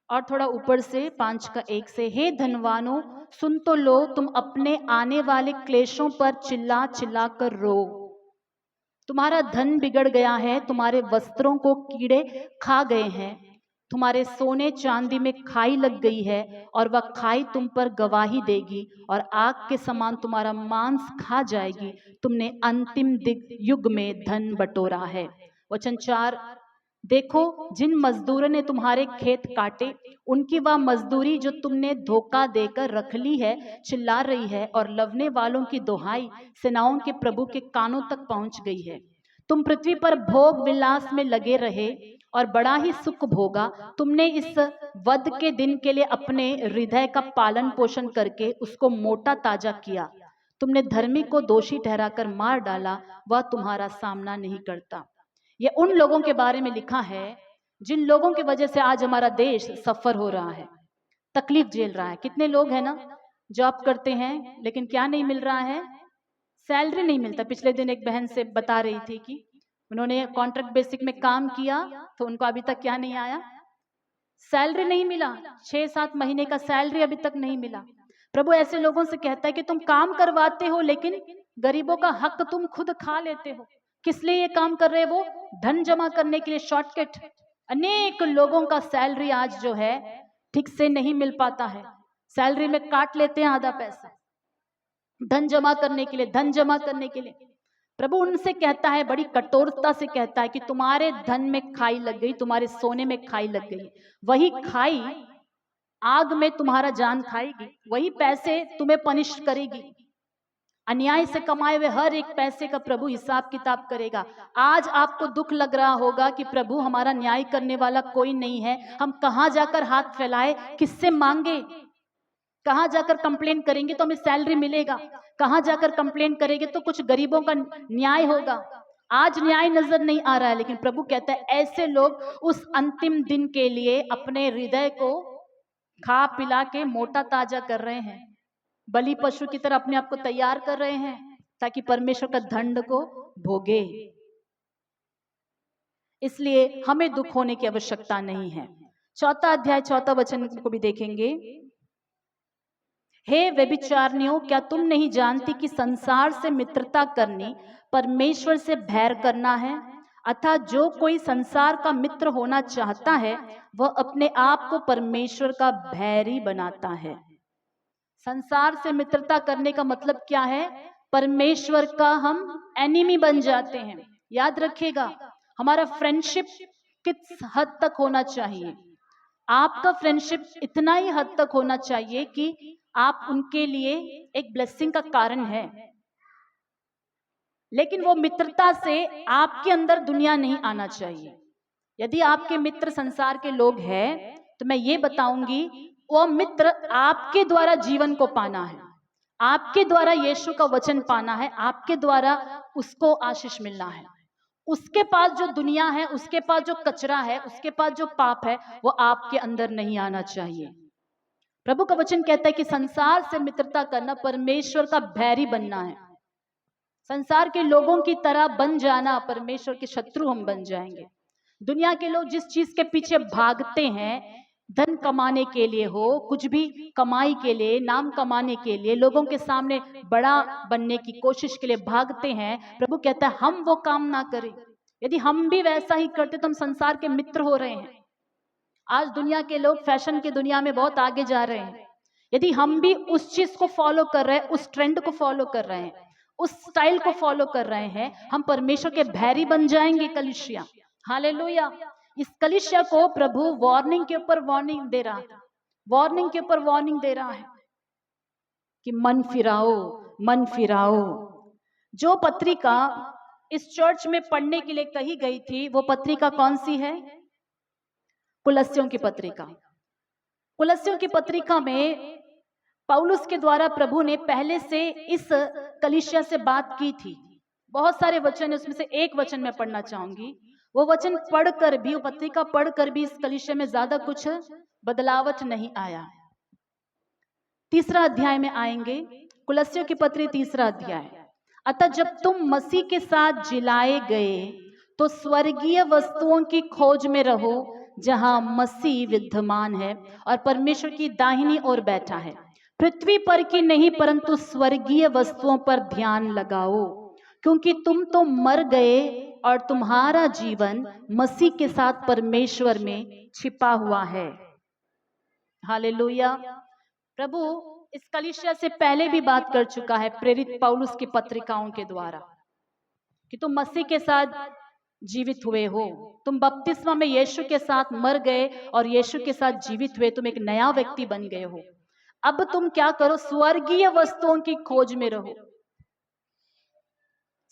और थोड़ा ऊपर से 5:1 से, हे धनवानों सुन तो लो, तुम अपने आने वाले क्लेशों पर चिल्ला चिल्ला कर रो। तुम्हारा धन बिगड़ गया है, तुम्हारे वस्त्रों को कीड़े खा गए हैं, तुम्हारे सोने चांदी में खाई लग गई है और वह खाई तुम पर गवाही देगी और आग के समान तुम्हारा मांस खा जाएगी। तुमने अंतिम युग में धन बटोरा है। वचन 4, देखो जिन मजदूरों ने तुम्हारे खेत काटे, उनकी वह मजदूरी जो तुमने धोखा देकर रख ली है चिल्ला रही है और लवने वालों की दोहाई सेनाओं के प्रभु के कानों तक पहुंच गई है। तुम पृथ्वी पर भोग विलास में लगे रहे और बड़ा ही सुख भोगा। तुमने इस वध के दिन के लिए अपने हृदय का पालन पोषण करके उसको मोटा ताजा किया। तुमने धर्मी को दोषी ठहराकर मार डाला, वह तुम्हारा सामना नहीं करता। ये उन लोगों के बारे में लिखा है जिन लोगों की वजह से आज हमारा देश सफर हो रहा है। तकलीफ झेल रहा है। कितने लोग हैं ना, जॉब करते हैं लेकिन क्या नहीं मिल रहा है, सैलरी नहीं मिलता। पिछले दिन एक बहन से बता रही थी कि उन्होंने कॉन्ट्रैक्ट बेसिक में काम किया तो उनको अभी तक क्या नहीं आया, सैलरी नहीं मिला। 6-7 महीने का सैलरी अभी तक नहीं मिला। प्रभु ऐसे लोगों से कहता है कि तुम काम करवाते हो लेकिन गरीबों का हक तुम खुद खा लेते हो। किस लिए ये काम कर रहे हो? वो धन जमा करने के लिए, शॉर्टकट। अनेक लोगों का सैलरी आज जो है ठीक से नहीं मिल पाता है, सैलरी में काट लेते हैं आधा पैसा धन जमा करने के लिए, धन जमा करने के लिए। प्रभु उनसे कहता है, बड़ी कठोरता से कहता है कि तुम्हारे धन में खाई लग गई, तुम्हारे सोने में खाई लग गई। वही खाई आग में तुम्हारा जान खाएगी, वही पैसे तुम्हें पनिश करेगी। अन्याय से कमाए हुए हर एक पैसे का प्रभु हिसाब किताब करेगा। आज आपको दुख लग रहा होगा कि प्रभु हमारा न्याय करने वाला कोई नहीं है, हम कहां जाकर हाथ फैलाए, किससे मांगे, कहां जाकर कंप्लेन करेंगे तो हमें सैलरी मिलेगा, कहां जाकर कंप्लेन करेंगे तो कुछ गरीबों का न्याय होगा। आज न्याय नजर नहीं आ रहा है, लेकिन प्रभु कहता है ऐसे लोग उस अंतिम दिन के लिए अपने हृदय को खा पिला के मोटा ताजा कर रहे हैं, बलि पशु की तरह अपने आप को तैयार कर रहे हैं ताकि परमेश्वर का दंड को भोगे। इसलिए हमें दुख होने की आवश्यकता नहीं है। 4 अध्याय 4 वचन को भी देखेंगे। हे व्यभिचारिणियों, क्या तुम नहीं जानती कि संसार से मित्रता करनी परमेश्वर से बैर करना है? अतः जो कोई संसार का मित्र होना चाहता है वह अपने आप को परमेश्वर का बैरी बनाता है। संसार से मित्रता करने का मतलब क्या है? परमेश्वर का हम एनिमी बन जाते हैं। याद रखिएगा, हमारा फ्रेंडशिप किस हद तक होना चाहिए? आपका फ्रेंडशिप इतना ही हद तक होना चाहिए कि आप उनके लिए एक ब्लेसिंग का कारण है, लेकिन वो मित्रता से आपके अंदर दुनिया नहीं आना चाहिए। यदि आपके मित्र संसार के लोग हैं तो मैं ये बताऊंगी, वो मित्र आपके द्वारा जीवन को पाना है, आपके द्वारा यीशु का वचन पाना है, आपके द्वारा उसको आशीष मिलना है। उसके पास जो दुनिया है, उसके पास जो कचरा है, उसके पास जो पाप है, वो आपके अंदर नहीं आना चाहिए। प्रभु का वचन कहता है कि संसार से मित्रता करना परमेश्वर का बैरी बनना है। संसार के लोगों की तरह बन जाना, परमेश्वर के शत्रु हम बन जाएंगे। दुनिया के लोग जिस चीज के पीछे भागते हैं, धन कमाने के लिए हो, कुछ भी कमाई के लिए, नाम कमाने के लिए, लोगों के सामने बड़ा बनने की कोशिश के लिए भागते हैं, प्रभु कहता है हम वो काम ना करें। यदि हम भी वैसा ही करते तो हम संसार के मित्र हो रहे हैं। आज दुनिया के लोग फैशन की दुनिया में बहुत आगे जा रहे हैं। यदि हम भी उस चीज को फॉलो कर रहे हैं, उस ट्रेंड को फॉलो कर रहे हैं, उस स्टाइल को फॉलो कर रहे हैं, हम परमेश्वर के बैरी बन जाएंगे। कलीसिया, हालेलुया। इस कलीसिया को प्रभु वार्निंग के ऊपर वार्निंग दे रहा है, वार्निंग के ऊपर वार्निंग दे रहा है कि मन फिराओ, मन फिराओ। जो पत्रिका इस चर्च में पढ़ने के लिए कही गई थी, वो पत्रिका कौन सी है? कुलस्सियों की पत्रिका। कुलस्सियों की पत्रिका में पौलुस के द्वारा प्रभु ने पहले से इस कलीसिया से बात की थी। बहुत सारे वचन है, उसमें से एक वचन मैं पढ़ना चाहूंगी। वो वचन पढ़कर भी, वो पत्रिका पढ़कर भी इस कलीसिया में ज्यादा कुछ बदलावट नहीं आया। 3 अध्याय में आएंगे, कुलस्सियों की पत्री 3 अध्याय। अतः जब तुम मसीह के साथ जिलाए गए तो स्वर्गीय वस्तुओं की खोज में रहो, जहां मसीह विद्यमान है और परमेश्वर की दाहिनी ओर बैठा है। पृथ्वी पर की नहीं परंतु स्वर्गीय वस्तुओं पर ध्यान लगाओ, क्योंकि तुम तो मर गए और तुम्हारा जीवन मसीह के साथ परमेश्वर में छिपा हुआ है। हालेलुया। प्रभु इस कलीसिया से पहले भी बात कर चुका है प्रेरित पौलुस की पत्रिकाओं के द्वारा कि तुम मसीह के साथ जीवित हुए हो, तुम बपतिस्मा में यीशु के साथ मर गए और यीशु के साथ जीवित हुए, तुम एक नया व्यक्ति बन गए हो। अब तुम क्या करो? स्वर्गीय वस्तुओं की खोज में रहो।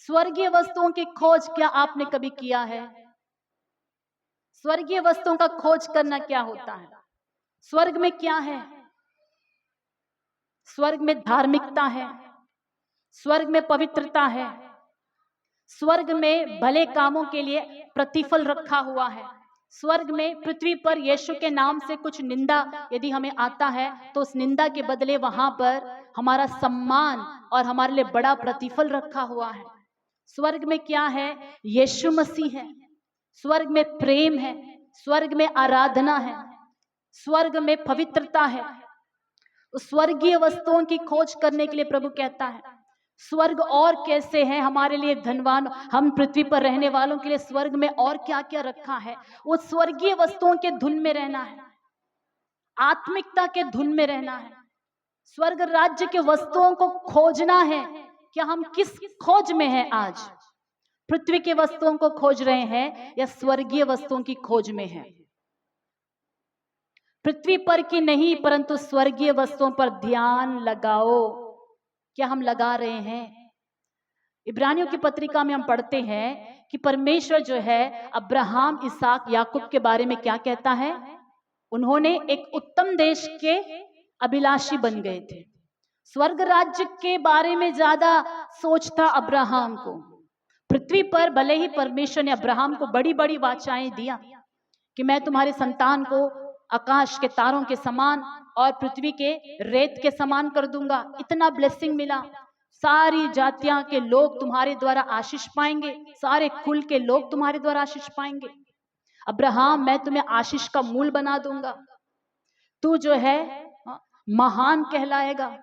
स्वर्गीय वस्तुओं की खोज क्या आपने कभी किया है? स्वर्गीय वस्तुओं का खोज करना क्या होता है? स्वर्ग में क्या है? स्वर्ग में धार्मिकता है, स्वर्ग में पवित्रता है, स्वर्ग में भले कामों के लिए प्रतिफल रखा हुआ है, स्वर्ग में, पृथ्वी पर यीशु के नाम से कुछ निंदा यदि हमें आता है तो उस निंदा के बदले वहां पर हमारा सम्मान और हमारे लिए बड़ा प्रतिफल रखा हुआ है। स्वर्ग में क्या है? यीशु मसीह है। स्वर्ग में प्रेम है, स्वर्ग में आराधना है, स्वर्ग में पवित्रता है। उस स्वर्गीय वस्तुओं की खोज करने के लिए प्रभु कहता है स्वर्ग और कैसे है हमारे लिए धनवान, हम पृथ्वी पर रहने वालों के लिए स्वर्ग में और क्या क्या रखा है। उस स्वर्गीय वस्तुओं के धुन में रहना है, आत्मिकता के धुन में रहना है, स्वर्ग राज्य के वस्तुओं को खोजना है। क्या हम किस खोज में हैं आज? पृथ्वी के वस्तुओं को खोज रहे हैं या स्वर्गीय वस्तुओं की खोज में हैं? पृथ्वी पर की नहीं परंतु स्वर्गीय वस्तुओं पर ध्यान लगाओ। क्या हम लगा रहे हैं? इब्रानियों की पत्रिका में हम पढ़ते हैं कि परमेश्वर जो है अब्राहम, इसहाक, याकूब के बारे में क्या कहता है? उन्होंने एक उत्तम देश के अभिलाषी बन गए थे। स्वर्ग राज्य के बारे में ज्यादा सोच था अब्राहम को। पृथ्वी पर भले ही परमेश्वर ने अब्राहम को बड़ी बड़ी वाचाएं दिया कि मैं तुम्हारे संतान को आकाश के तारों के समान और पृथ्वी के रेत के समान कर दूंगा, इतना ब्लेसिंग मिला, सारी जातियां के लोग तुम्हारे द्वारा आशीष पाएंगे, सारे कुल के लोग तुम्हारे द्वारा आशीष पाएंगे। अब्राहम, मैं तुम्हें आशीष का मूल बना दूंगा, तू जो है महान कहलाएगा,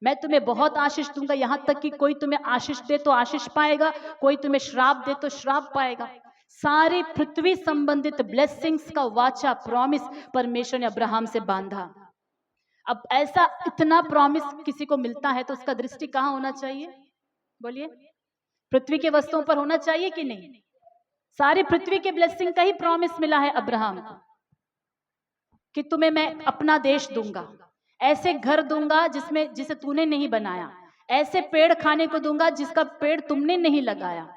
मैं तुम्हें बहुत आशीष दूंगा, यहां तक कि कोई तुम्हें आशीष दे तो आशीष पाएगा, कोई तुम्हें श्राप दे तो श्राप पाएगा। सारी पृथ्वी संबंधित ब्लेसिंग्स का वाचा, प्रॉमिस परमेश्वर ने अब्राहम से बांधा। अब ऐसा इतना प्रॉमिस किसी को मिलता है तो उसका दृष्टि कहां होना चाहिए? बोलिए, पृथ्वी के वस्तुओं पर होना चाहिए कि नहीं? सारी पृथ्वी के ब्लेसिंग का ही प्रॉमिस मिला है अब्राहम को कि तुम्हें मैं अपना देश दूंगा, ऐसे घर दूंगा जिसे तूने नहीं बनाया, ऐसे पेड़ खाने को दूंगा जिसका पेड़ तुमने नहीं लगाया,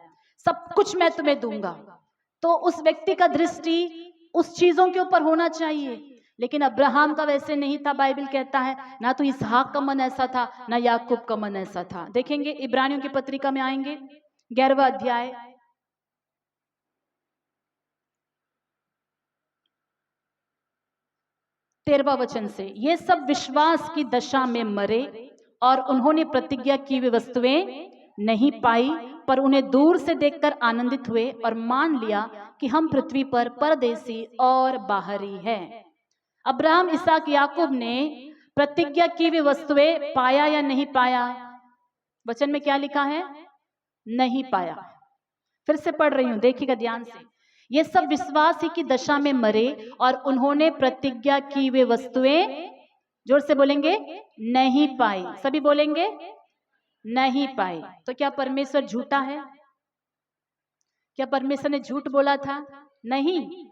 सब कुछ मैं तुम्हें दूंगा। तो उस व्यक्ति का दृष्टि उस चीजों के ऊपर होना चाहिए, लेकिन अब्राहम का वैसे नहीं था। बाइबल कहता है ना तो इसहाक का मन ऐसा था, ना याकूब का मन ऐसा था। देखेंगे इब्रानियों की पत्रिका में आएंगे 11वां अध्याय 13वां वचन से, ये सब विश्वास की दशा में मरे और उन्होंने प्रतिज्ञा की हुई वस्तुएं नहीं पाई, पर उन्हें दूर से देखकर आनंदित हुए और मान लिया कि हम पृथ्वी पर परदेसी और बाहरी हैं। अब्राहम, इसहाक, याकूब ने प्रतिज्ञा की हुई वस्तुएं पाया या नहीं पाया? वचन में क्या लिखा है? नहीं पाया। फिर से पढ़ रही हूं, देखिएगा ध्यान से। ये सब विश्वास ही की दशा में मरे और उन्होंने प्रतिज्ञा की हुई वस्तुएं, जोर से बोलेंगे, नहीं पाई। सभी बोलेंगे नहीं पाई। तो क्या परमेश्वर झूठा है? क्या परमेश्वर ने झूठ बोला था? नहीं,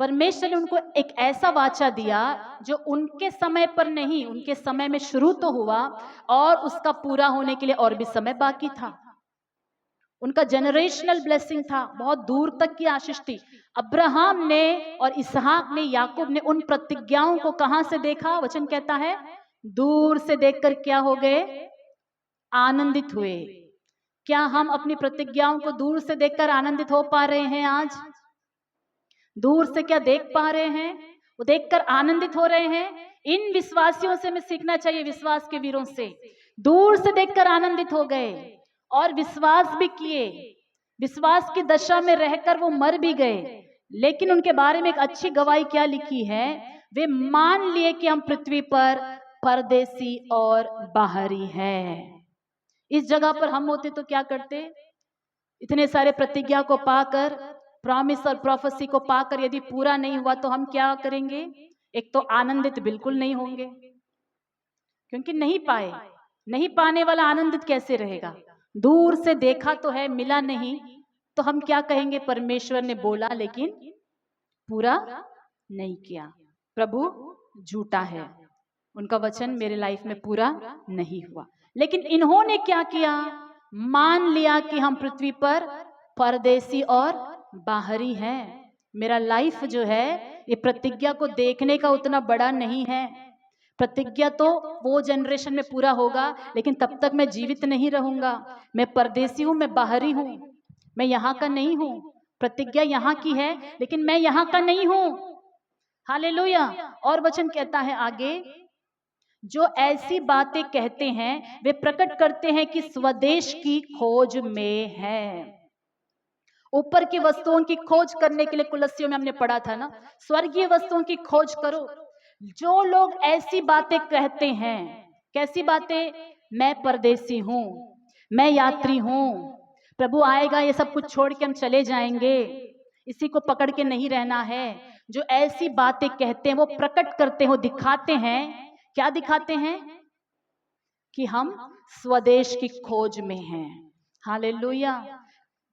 परमेश्वर ने उनको एक ऐसा वाचा दिया जो उनके समय पर नहीं, उनके समय में शुरू तो हुआ और उसका पूरा होने के लिए और भी समय बाकी था। उनका जनरेशनल ब्लेसिंग था, बहुत दूर तक की आशीष थी। अब्राहम ने और इसहाक ने, याकूब ने उन प्रतिज्ञाओं को कहां से देखा? वचन कहता है दूर से देखकर क्या हो गए? आनंदित हुए। क्या हम अपनी प्रतिज्ञाओं को दूर से देखकर आनंदित हो पा रहे हैं? आज दूर से क्या देख पा रहे हैं? वो देखकर आनंदित हो रहे हैं? इन विश्वासियों से हमें सीखना चाहिए, विश्वास के वीरों से। दूर से देखकर आनंदित हो गए और विश्वास भी किए, विश्वास की दशा में रहकर वो मर भी गए, लेकिन उनके बारे में एक अच्छी गवाही क्या लिखी है? वे मान लिए कि हम पृथ्वी पर परदेसी और बाहरी हैं। इस जगह पर हम होते तो क्या करते? इतने सारे प्रतिज्ञा को पाकर, प्रॉमिस और प्रोफेसी को पाकर यदि पूरा नहीं हुआ तो हम क्या करेंगे? एक तो आनंदित बिल्कुल नहीं होंगे, क्योंकि नहीं पाए। नहीं पाने वाला आनंदित कैसे रहेगा? दूर से देखा तो है, मिला नहीं, तो हम क्या कहेंगे? परमेश्वर ने बोला लेकिन पूरा नहीं किया। प्रभु झूठा है, उनका वचन मेरे लाइफ में पूरा नहीं हुआ। लेकिन इन्होंने क्या किया? मान लिया कि हम पृथ्वी पर परदेसी और बाहरी हैं। मेरा लाइफ जो है ये प्रतिज्ञा को देखने का उतना बड़ा नहीं है। प्रतिज्ञा तो वो जनरेशन में पूरा होगा, लेकिन तब तक मैं जीवित नहीं रहूंगा। मैं परदेसी हूं, मैं बाहरी हूं, मैं यहाँ का नहीं हूं। प्रतिज्ञा यहाँ की है, लेकिन मैं यहाँ का नहीं हूं। हालेलुया। और वचन कहता है आगे, जो ऐसी बातें कहते हैं वे प्रकट करते हैं कि स्वदेश की खोज में है। ऊपर की वस्तुओं की खोज करने के लिए कुलस्सियों में हमने पढ़ा था ना, स्वर्गीय वस्तुओं की खोज करो। जो लोग ऐसी बातें कहते हैं, कैसी बातें? मैं परदेसी हूं, मैं यात्री हूं, प्रभु आएगा, ये सब कुछ छोड़ के हम चले जाएंगे, इसी को पकड़ के नहीं रहना है। जो ऐसी बातें कहते हैं वो प्रकट करते हो, दिखाते हैं। क्या दिखाते हैं? कि हम स्वदेश की खोज में हैं। हालेलुया।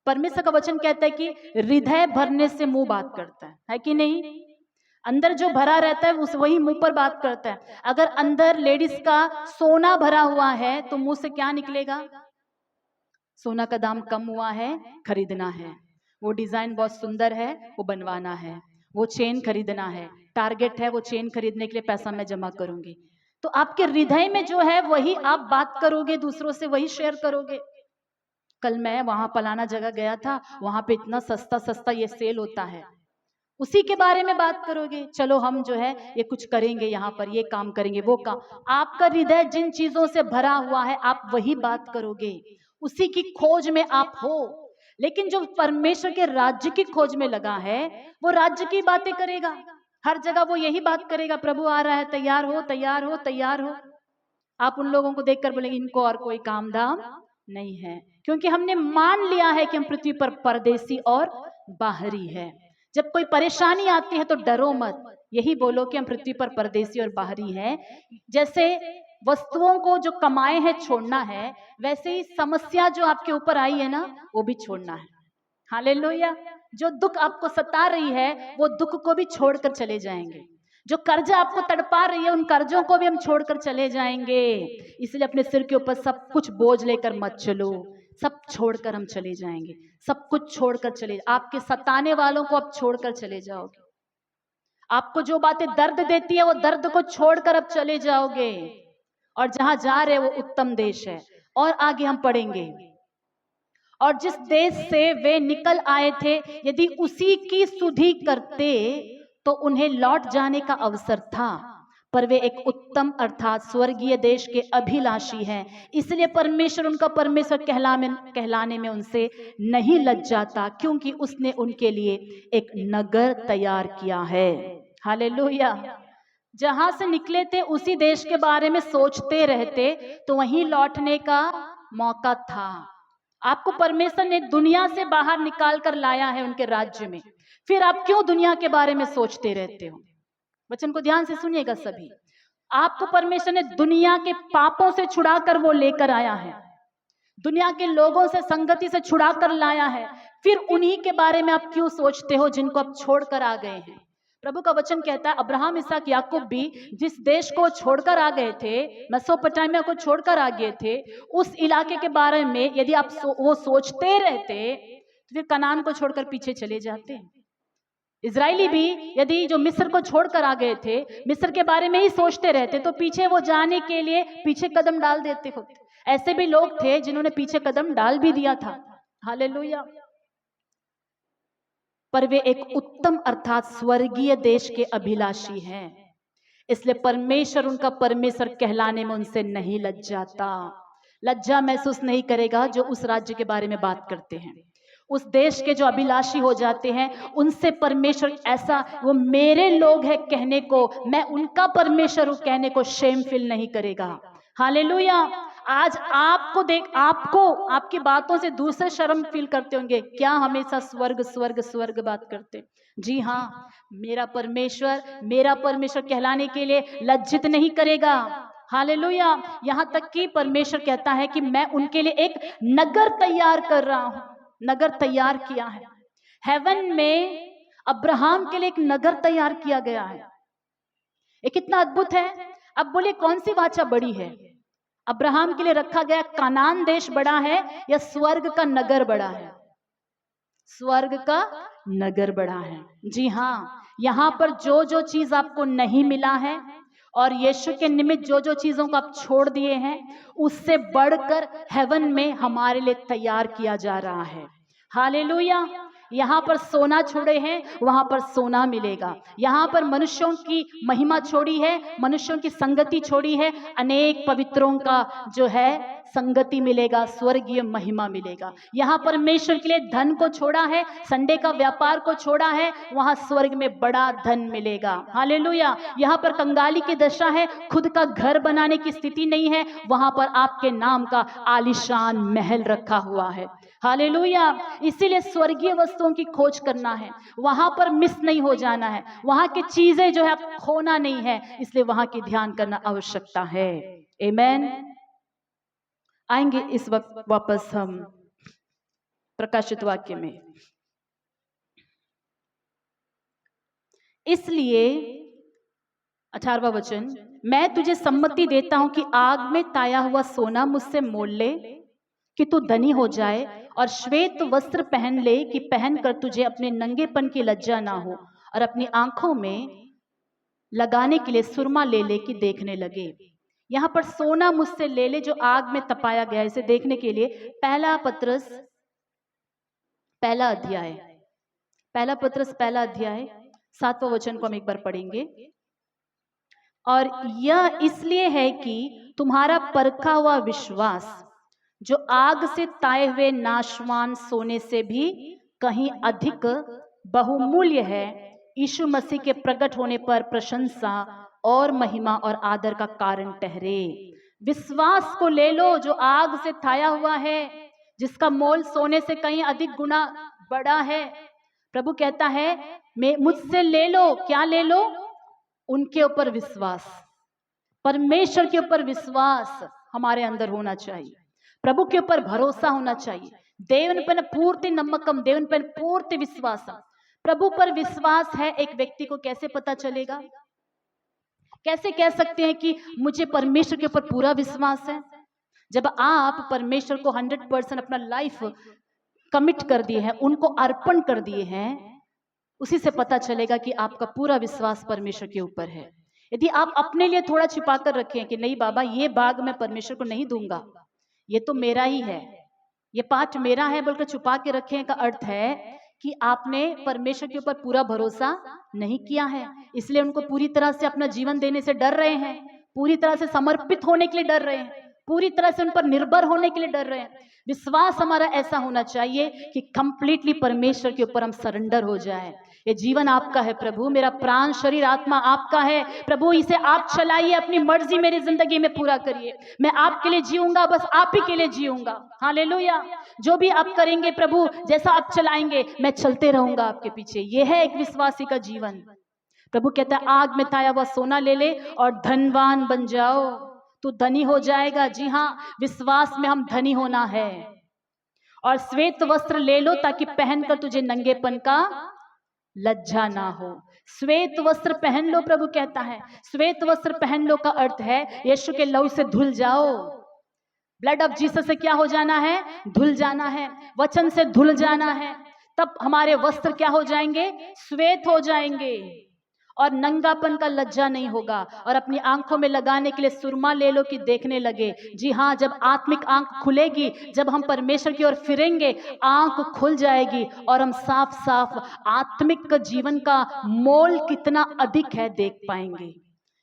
परमेश्वर का वचन कहता है कि हृदय भरने से मुंह बात करता है कि नहीं? अंदर जो भरा रहता है उस वही मुंह पर बात करता है। अगर अंदर लेडीज का सोना भरा हुआ है तो मुंह से क्या निकलेगा? सोना का दाम कम हुआ है, खरीदना है, वो डिजाइन बहुत सुंदर है, वो बनवाना है, वो चेन खरीदना है, टारगेट है वो चेन खरीदने के लिए पैसा मैं जमा करूंगी। तो आपके हृदय में जो है वही आप बात करोगे, दूसरों से वही शेयर करोगे। कल मैं वहां फलाना जगह गया था, वहां पे इतना सस्ता सस्ता ये सेल होता है, उसी के बारे में बात करोगे। चलो हम जो है ये कुछ करेंगे, यहाँ पर ये काम करेंगे, वो काम। आपका हृदय जिन चीजों से भरा हुआ है आप वही बात करोगे, उसी की खोज में आप हो। लेकिन जो परमेश्वर के राज्य की खोज में लगा है वो राज्य की बातें करेगा, हर जगह वो यही बात करेगा, प्रभु आ रहा है, तैयार हो, तैयार हो, तैयार हो। आप उन लोगों को देखकर बोलेंगे इनको और कोई काम धाम नहीं है, क्योंकि हमने मान लिया है कि हम पृथ्वी पर परदेसी और बाहरी है। जब कोई परेशानी आती है तो डरो मत, यही बोलो कि हम पृथ्वी पर परदेसी और बाहरी हैं। जैसे वस्तुओं को जो कमाए हैं छोड़ना है, वैसे ही समस्या जो आपके ऊपर आई है ना वो भी छोड़ना है। हालेलुया। जो दुख आपको सता रही है वो दुख को भी छोड़कर चले जाएंगे। जो कर्जा आपको तड़पा रही है उन कर्जों को भी हम छोड़कर चले जाएंगे। इसलिए अपने सिर के ऊपर सब कुछ बोझ लेकर मत चलो, सब छोड़कर हम चले जाएंगे। सब कुछ छोड़कर चले, आपके सताने वालों को अब छोड़कर चले जाओगे। आपको जो बातें दर्द देती है वो दर्द को छोड़कर अब चले जाओगे, और जहां जा रहे वो उत्तम देश है। और आगे हम पढ़ेंगे, और जिस देश से वे निकल आए थे यदि उसी की सुधि करते तो उन्हें लौट जाने का अवसर था, पर वे एक उत्तम अर्थात स्वर्गीय देश के अभिलाषी हैं, इसलिए परमेश्वर उनका परमेश्वर कहलाने में उनसे नहीं लज्जाता, क्योंकि उसने उनके लिए एक नगर तैयार किया है। हालेलुया। जहां से निकले थे उसी देश के बारे में सोचते रहते तो वहीं लौटने का मौका था। आपको परमेश्वर ने दुनिया से बाहर निकाल कर लाया है उनके राज्य में, फिर आप क्यों दुनिया के बारे में सोचते रहते हो? वचन को ध्यान से सुनिएगा सभी। आपको परमेश्वर ने दुनिया के पापों से छुड़ाकर वो लेकर आया है, दुनिया के लोगों से संगति से छुड़ाकर लाया है, फिर उन्हीं के बारे में आप क्यों सोचते हो जिनको आप छोड़कर आ गए हैं? प्रभु का वचन कहता है अब्राहम, इसहाक, याकूब भी जिस देश को छोड़कर आ गए थे, मेसोपोटामिया को छोड़कर आ गए थे, उस इलाके के बारे में यदि आप वो सोचते रहते तो फिर कनान को छोड़कर पीछे चले जाते। इजरायली भी यदि जो मिस्र को छोड़कर आ गए थे, मिस्र के बारे में ही सोचते रहते तो पीछे वो जाने के लिए पीछे कदम डाल देते होते। ऐसे भी लोग थे जिन्होंने पीछे कदम डाल भी दिया था। हालेलुया। पर वे एक उत्तम अर्थात स्वर्गीय देश के अभिलाषी हैं, इसलिए परमेश्वर उनका परमेश्वर कहलाने में उनसे नहीं लज्जाता, लज्जा महसूस नहीं करेगा। जो उस राज्य के बारे में बात करते हैं, उस देश के जो अभिलाषी हो जाते हैं, उनसे परमेश्वर ऐसा, वो मेरे लोग हैं कहने को, मैं उनका परमेश्वर हूं कहने को शेम फील नहीं करेगा। हालेलुया। आज आपको आपकी बातों से दूसरे शर्म फील करते होंगे, क्या हमेशा स्वर्ग स्वर्ग स्वर्ग बात करते? जी हाँ, मेरा परमेश्वर कहलाने के लिए लज्जित नहीं करेगा। हालेलुया। यहाँ तक कि परमेश्वर कहता है कि मैं उनके लिए एक नगर तैयार कर रहा हूं, नगर तैयार किया है। हेवन में अब्राहम के लिए एक नगर तैयार किया गया है। ये कितना अद्भुत है। अब बोले कौन सी वाचा बड़ी है? अब्राहम के लिए रखा गया कनान देश बड़ा है या स्वर्ग का नगर बड़ा है? स्वर्ग का नगर बड़ा है। जी हाँ, यहाँ पर जो जो चीज आपको नहीं मिला है और यीशु के निमित्त जो जो चीजों को आप छोड़ दिए हैं, उससे बढ़कर हेवन में हमारे लिए तैयार किया जा रहा है। हालेलुया। यहाँ पर सोना छोड़े हैं, वहां पर सोना मिलेगा। यहाँ पर मनुष्यों की महिमा छोड़ी है, मनुष्यों की संगति छोड़ी है, अनेक पवित्रों का जो है संगति मिलेगा, स्वर्गीय महिमा मिलेगा। यहाँ परमेश्वर के लिए धन को छोड़ा है, संडे का व्यापार को छोड़ा है, वहां स्वर्ग में बड़ा धन मिलेगा। हालेलुया। यहाँ पर कंगाली की दशा है, खुद का घर बनाने की स्थिति नहीं है, वहां पर आपके नाम का आलीशान महल रखा हुआ है। हालेलुया। इसीलिए स्वर्गीय वस्तुओं की खोज करना है, वहां पर मिस नहीं हो जाना है, वहां की चीजें जो है खोना नहीं है, इसलिए वहां की ध्यान करना आवश्यकता है। आमीन। आएंगे इस वक्त वापस हम प्रकाशित वाक्य में। इसलिए 18वां वचन, मैं तुझे सम्मति देता हूं कि आग में ताया हुआ सोना मुझसे मोल ले कि तू धनी हो जाए, और श्वेत वस्त्र पहन ले कि पहनकर तुझे अपने नंगेपन की लज्जा ना हो, और अपनी आंखों में लगाने के लिए सुरमा ले ले कि देखने लगे। यहां पर सोना मुझसे ले ले जो आग में तपाया गया, इसे देखने के लिए पहला पत्रस पहला अध्याय 7वां वचन को हम एक बार पढ़ेंगे। और यह इसलिए है कि तुम्हारा परखा हुआ विश्वास, जो आग से ताए हुए नाशवान सोने से भी कहीं अधिक बहुमूल्य है, यीशु मसीह के प्रकट होने पर प्रशंसा और महिमा और आदर का कारण ठहरे। विश्वास को ले लो जो आग से ताया हुआ है, जिसका मोल सोने से कहीं अधिक गुना बड़ा है। प्रभु कहता है मुझसे ले लो, क्या ले लो? उनके ऊपर विश्वास, परमेश्वर के ऊपर विश्वास हमारे अंदर होना चाहिए, प्रभु के ऊपर भरोसा होना चाहिए। దేవుని పైన పూర్తి నమ్మకం, దేవుని పైన పూర్తి విశ్వాసం। प्रभु पर विश्वास है एक व्यक्ति को कैसे पता चलेगा? कैसे कह सकते हैं कि मुझे परमेश्वर के ऊपर पूरा विश्वास है? जब आप परमेश्वर को 100% अपना लाइफ कमिट कर दिए हैं, उनको अर्पण कर दिए हैं, उसी से पता चलेगा कि आपका पूरा विश्वास परमेश्वर के ऊपर है। यदि आप अपने लिए थोड़ा छिपा कर रखें कि नहीं बाबा ये भाग मैं परमेश्वर को नहीं दूंगा, ये तो मेरा ही है, ये पार्ट मेरा है, बोलकर छुपा के रखें का अर्थ है कि आपने परमेश्वर के ऊपर पूरा भरोसा नहीं किया है, इसलिए उनको पूरी तरह से अपना जीवन देने से डर रहे हैं, पूरी तरह से समर्पित होने के लिए डर रहे हैं, पूरी तरह से उन पर निर्भर होने के लिए डर रहे हैं। विश्वास हमारा ऐसा होना चाहिए कि कंप्लीटली परमेश्वर के ऊपर हम सरेंडर हो जाए। ये जीवन आपका है प्रभु, मेरा प्राण शरीर आत्मा आपका है प्रभु, इसे आप चलाइए, अपनी मर्जी मेरी जिंदगी में पूरा करिए। मैं आपके लिए जीऊंगा, बस आप ही के लिए जीऊंगा। हालेलुया। जो भी आप करेंगे प्रभु, जैसा आप चलाएंगे, मैं चलते रहूंगा आपके पीछे। यह है एक विश्वासी का जीवन। प्रभु कहता है आग में ताया हुआ सोना ले ले और धनवान बन जाओ, तू धनी हो जाएगा। जी हाँ, विश्वास में हम धनी होना है। और श्वेत वस्त्र ले लो ताकि पहनकर तुझे नंगेपन का लज्जा ना हो। श्वेत वस्त्र पहन लो, प्रभु कहता है श्वेत वस्त्र पहन लो का अर्थ है यीशु के लहू से धुल जाओ। ब्लड ऑफ जीसस से क्या हो जाना है? धुल जाना है, वचन से धुल जाना है। तब हमारे वस्त्र क्या हो जाएंगे? श्वेत हो जाएंगे और नंगापन का लज्जा नहीं होगा। और अपनी आंखों में लगाने के लिए सुरमा ले लो कि देखने लगे। जी हाँ, जब आत्मिक आंख खुलेगी, जब हम परमेश्वर की ओर फिरेंगे, आंख खुल जाएगी और हम साफ साफ आत्मिक जीवन का मोल कितना अधिक है देख पाएंगे।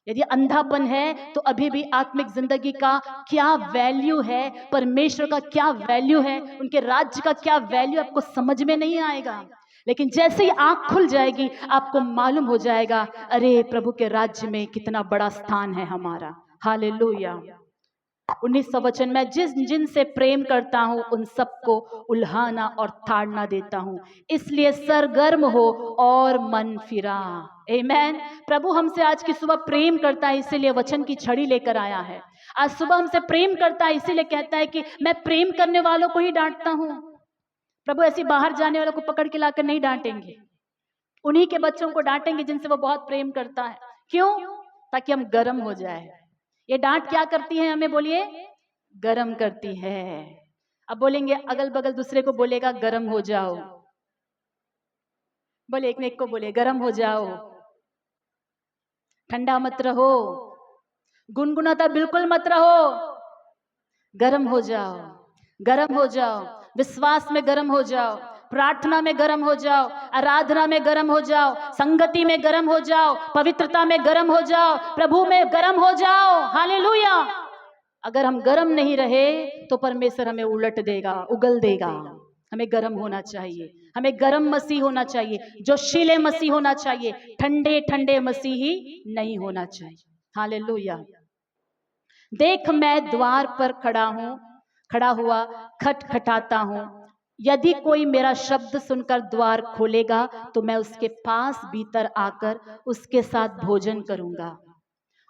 यदि अंधापन है तो अभी भी आत्मिक जिंदगी का क्या वैल्यू है, परमेश्वर का क्या वैल्यू है, उनके राज्य का क्या वैल्यू आपको समझ में नहीं आएगा। लेकिन जैसे ही आंख खुल जाएगी आपको मालूम हो जाएगा, अरे प्रभु के राज्य में कितना बड़ा स्थान है हमारा। हालेलुया। 19वां वचन, मैं जिनसे प्रेम करता हूं उन सबको उल्हाना और ताड़ना देता हूं, इसलिए सरगर्म हो और मन फिरा। आमीन। प्रभु हमसे आज की सुबह प्रेम करता है, इसीलिए वचन की छड़ी लेकर आया है। आज सुबह हमसे प्रेम करता है, इसीलिए कहता है कि मैं प्रेम करने वालों को ही डांटता हूं। प्रभु ऐसी बाहर जाने वालों को पकड़ के लाकर नहीं डांटेंगे, उन्हीं के बच्चों को डांटेंगे जिनसे वो बहुत प्रेम करता है। क्यों? ताकि हम गर्म हो जाए। ये डांट क्या करती है हमें? बोलिए, गर्म करती है। अब बोलेंगे, अगल बगल दूसरे को बोलेगा गर्म हो जाओ, बोले एक ने एक को बोले गर्म हो जाओ, ठंडा मत रहो, गुनगुनाता बिल्कुल मत रहो, गर्म हो जाओ, गर्म हो जाओ, विश्वास में गर्म हो जाओ, प्रार्थना में गर्म हो जाओ, आराधना में गर्म हो जाओ, संगति में गर्म हो जाओ, पवित्रता में गर्म हो जाओ, प्रभु में गर्म हो जाओ। हालेलुया। अगर हम गर्म नहीं रहे तो परमेश्वर हमें उलट देगा, उगल देगा। हमें गर्म होना चाहिए, हमें गर्म मसीह होना चाहिए, जोशीले मसीह होना चाहिए, ठंडे ठंडे मसीही नहीं होना चाहिए। हालेलुया। देख मैं द्वार पर खड़ा हुआ खटखटाता हूँ। यदि कोई मेरा शब्द सुनकर द्वार खोलेगा तो मैं उसके पास भीतर आकर उसके साथ भोजन करूंगा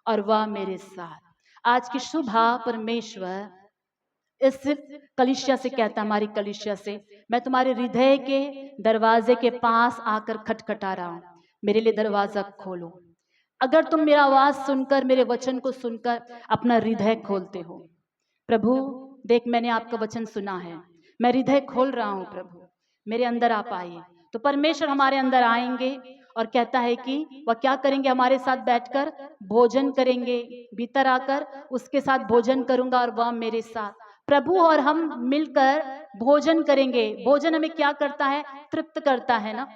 और वह मेरे साथ। आज की सुबह परमेश्वर इस कलीसिया से कहता, हमारी कलीसिया से, मैं तुम्हारे हृदय के दरवाजे के पास आकर खटखटा रहा हूं, मेरे लिए दरवाजा खोलो। अगर तुम मेरा आवाज सुनकर, मेरे वचन को सुनकर अपना हृदय खोलते हो, प्रभु देख मैंने आपका वचन सुना है, मैं हृदय खोल रहा हूं, प्रभु मेरे अंदर आप आइए, तो परमेश्वर हमारे अंदर आएंगे और कहता है कि वह क्या करेंगे, हमारे साथ बैठकर भोजन करेंगे। भीतर आकर उसके साथ भोजन करूंगा और वह मेरे साथ। प्रभु और हम मिलकर भोजन करेंगे। भोजन हमें क्या करता है? तृप्त करता है ना,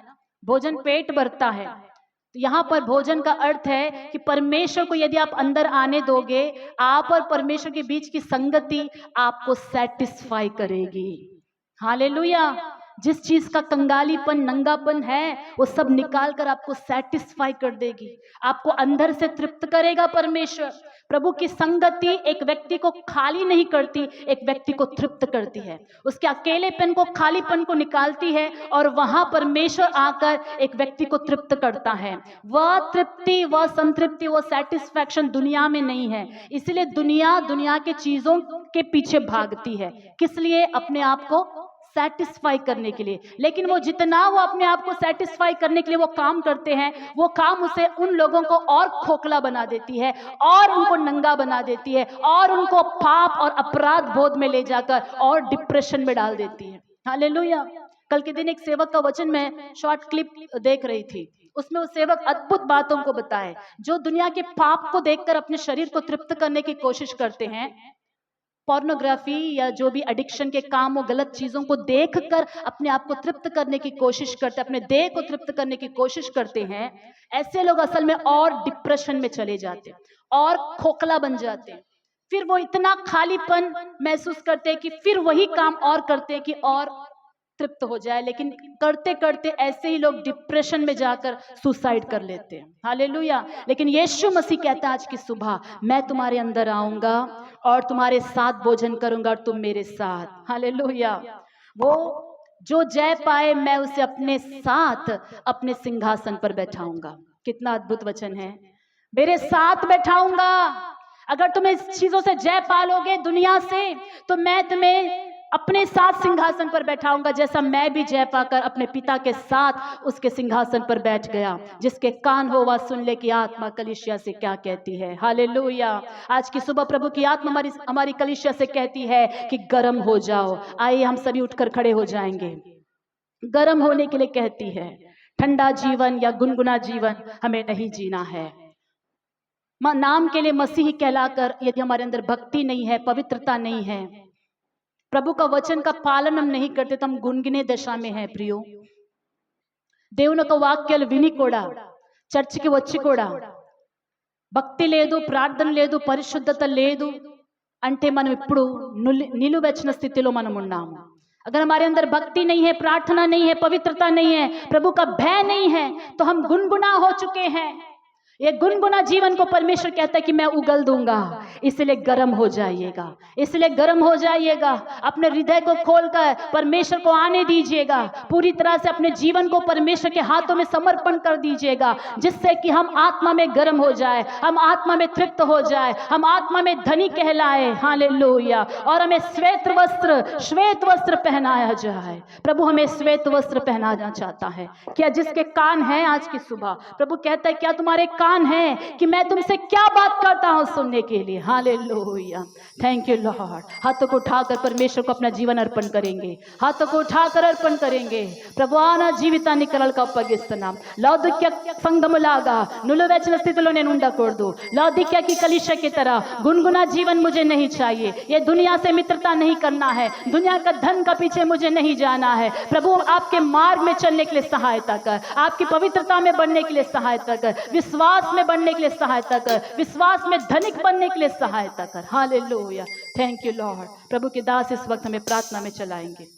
भोजन पेट भरता है। तो यहाँ पर भोजन का अर्थ है कि परमेश्वर को यदि आप अंदर आने दोगे, आप और परमेश्वर के बीच की संगति आपको सेटिस्फाई करेगी। हालेलुया। जिस चीज का कंगालीपन, नंगापन है, वो सब निकाल कर आपको सेटिस्फाई कर देगी, आपको अंदर से तृप्त करेगा परमेश्वर। प्रभु की संगति एक व्यक्ति को खाली नहीं करती, एक व्यक्ति को तृप्त करती है, उसके अकेलेपन को, खालीपन को निकालती है और वहां परमेश्वर आकर एक व्यक्ति को तृप्त करता है। वह तृप्ति, वह संतृप्ति, वह सेटिस्फैक्शन दुनिया में नहीं है। इसलिए दुनिया के चीजों के पीछे भागती है, किस लिए? अपने आप को सेटिस्फाई करने के लिए। लेकिन वो जितना वो अपने आप को सेटिस्फाई करने के लिए वो काम करते हैं, वो काम उसे, उन लोगों को और खोखला बना देती है और उनको नंगा बना देती है और उनको पाप और अपराध बोध में ले जाकर और डिप्रेशन में डाल देती है। हालेलुया। कल के दिन एक सेवक का वचन में शॉर्ट क्लिप देख रही थी, उसमें वो सेवक अद्भुत बातों को बताए। जो दुनिया के पाप को देखकर अपने शरीर को तृप्त करने की कोशिश करते हैं, पोर्नोग्राफी या जो भी एडिक्शन के काम, वो गलत चीजों को देखकर अपने आप को तृप्त करने की कोशिश करते हैं, अपने देह को तृप्त करने की कोशिश करते हैं, ऐसे लोग असल में और डिप्रेशन में चले जाते हैं और खोखला बन जाते हैं। फिर वो इतना खालीपन महसूस करते हैं कि फिर वही काम और करते हैं कि और तृप्त हो जाए, लेकिन करते करते ऐसे ही लोग डिप्रेशन में जाकर सुसाइड कर लेते हैं। हालेलुया। लेकिन यीशु मसीह कहता है आज की सुबह, मैं तुम्हारे अंदर आऊंगा और तुम्हारे साथ भोजन करूंगा और तुम मेरे साथ। हालेलुया। वो जो जय पाए, मैं उसे अपने साथ अपने सिंहासन पर बैठाऊंगा। कितना अद्भुत वचन है, मेरे साथ बैठाऊंगा। अगर तुम इस चीजों से जय पालोगे दुनिया से, तो मैं तुम्हें अपने साथ सिंहासन पर बैठाऊंगा, जैसा मैं भी जय पाकर अपने पिता के साथ उसके सिंहासन पर बैठ गया। जिसके कान हो वह सुन ले कि आत्मा कलीसिया से क्या कहती है। हालेलुया। आज की सुबह प्रभु की आत्मा हमारी कलीसिया से कहती है कि गर्म हो जाओ। आइए हम सभी उठकर खड़े हो जाएंगे। गर्म होने के लिए कहती है। ठंडा जीवन या गुनगुना जीवन हमें नहीं जीना है। नाम के लिए मसीही कहलाकर यदि हमारे अंदर भक्ति नहीं है, पवित्रता नहीं है, प्रभु का वचन का पालन हम नहीं करते, तो हम गुनगुने दशा में हैं प्रियो। దేవుని యొక్క వాక్యాలు విని కూడా చర్చికి వచ్చి కూడా భక్తి లేదు, ప్రార్థన లేదు, పరిశుద్ధత లేదు అంటే మనం ఇప్పుడు నిలువెచ్చని స్థితిలో మనం ఉన్నాము। अगर हमारे अंदर भक्ति नहीं है, प्रार्थना नहीं है, पवित्रता नहीं है, प्रभु का भय नहीं है, तो हम गुनगुना हो चुके हैं। ये गुनगुना जीवन को परमेश्वर कहता है कि मैं उगल दूंगा, इसलिए गर्म हो जाइएगा, इसलिए गर्म हो जाइएगा। अपने हृदय को खोलकर परमेश्वर को आने दीजिएगा, पूरी तरह से अपने जीवन को परमेश्वर के हाथों में समर्पण कर दीजिएगा, जिससे कि हम आत्मा में गर्म हो जाए, हम आत्मा में तृप्त हो जाए, हम आत्मा में धनी कहलाए। हालेलुया। और हमें श्वेत वस्त्र पहनाया जाए। प्रभु हमें श्वेत वस्त्र पहनाना चाहता है। क्या जिसके कान हैं आज की सुबह, प्रभु कहता है क्या तुम्हारे कान हैं कि मैं तुमसे क्या बात करता हूँ सुनने के लिए। Hallelujah, thank you Lord. हाथों को उठाकर परमेश्वर को अपना जीवन अर्पण करेंगे, हाथों को उठाकर अर्पण करेंगे। ప్రభువాన జీవితాన్ని కలలకు అప్పగిస్తున్నాం. లౌదిక్య సంఘములాగా నులువెచ్చని స్థితిలో నేను ఉండకూడదు. लौदीकिया की कलीसिया की तरह गुनगुना जीवन मुझे नहीं चाहिए। ये दुनिया से मित्रता नहीं करना है, दुनिया का धन का पीछे मुझे नहीं जाना है। प्रभु आपके मार्ग में चलने के लिए सहायता कर, आपकी पवित्रता में बढ़ने के लिए सहायता कर, विश्वास में बढ़ने के लिए सहायता कर, विश्वास में धनिक बनने के लिए सहायता कर। Hallelujah, thank you Lord. प्रभु के दास इस वक्त हमें प्रार्थना में चलाएंगे।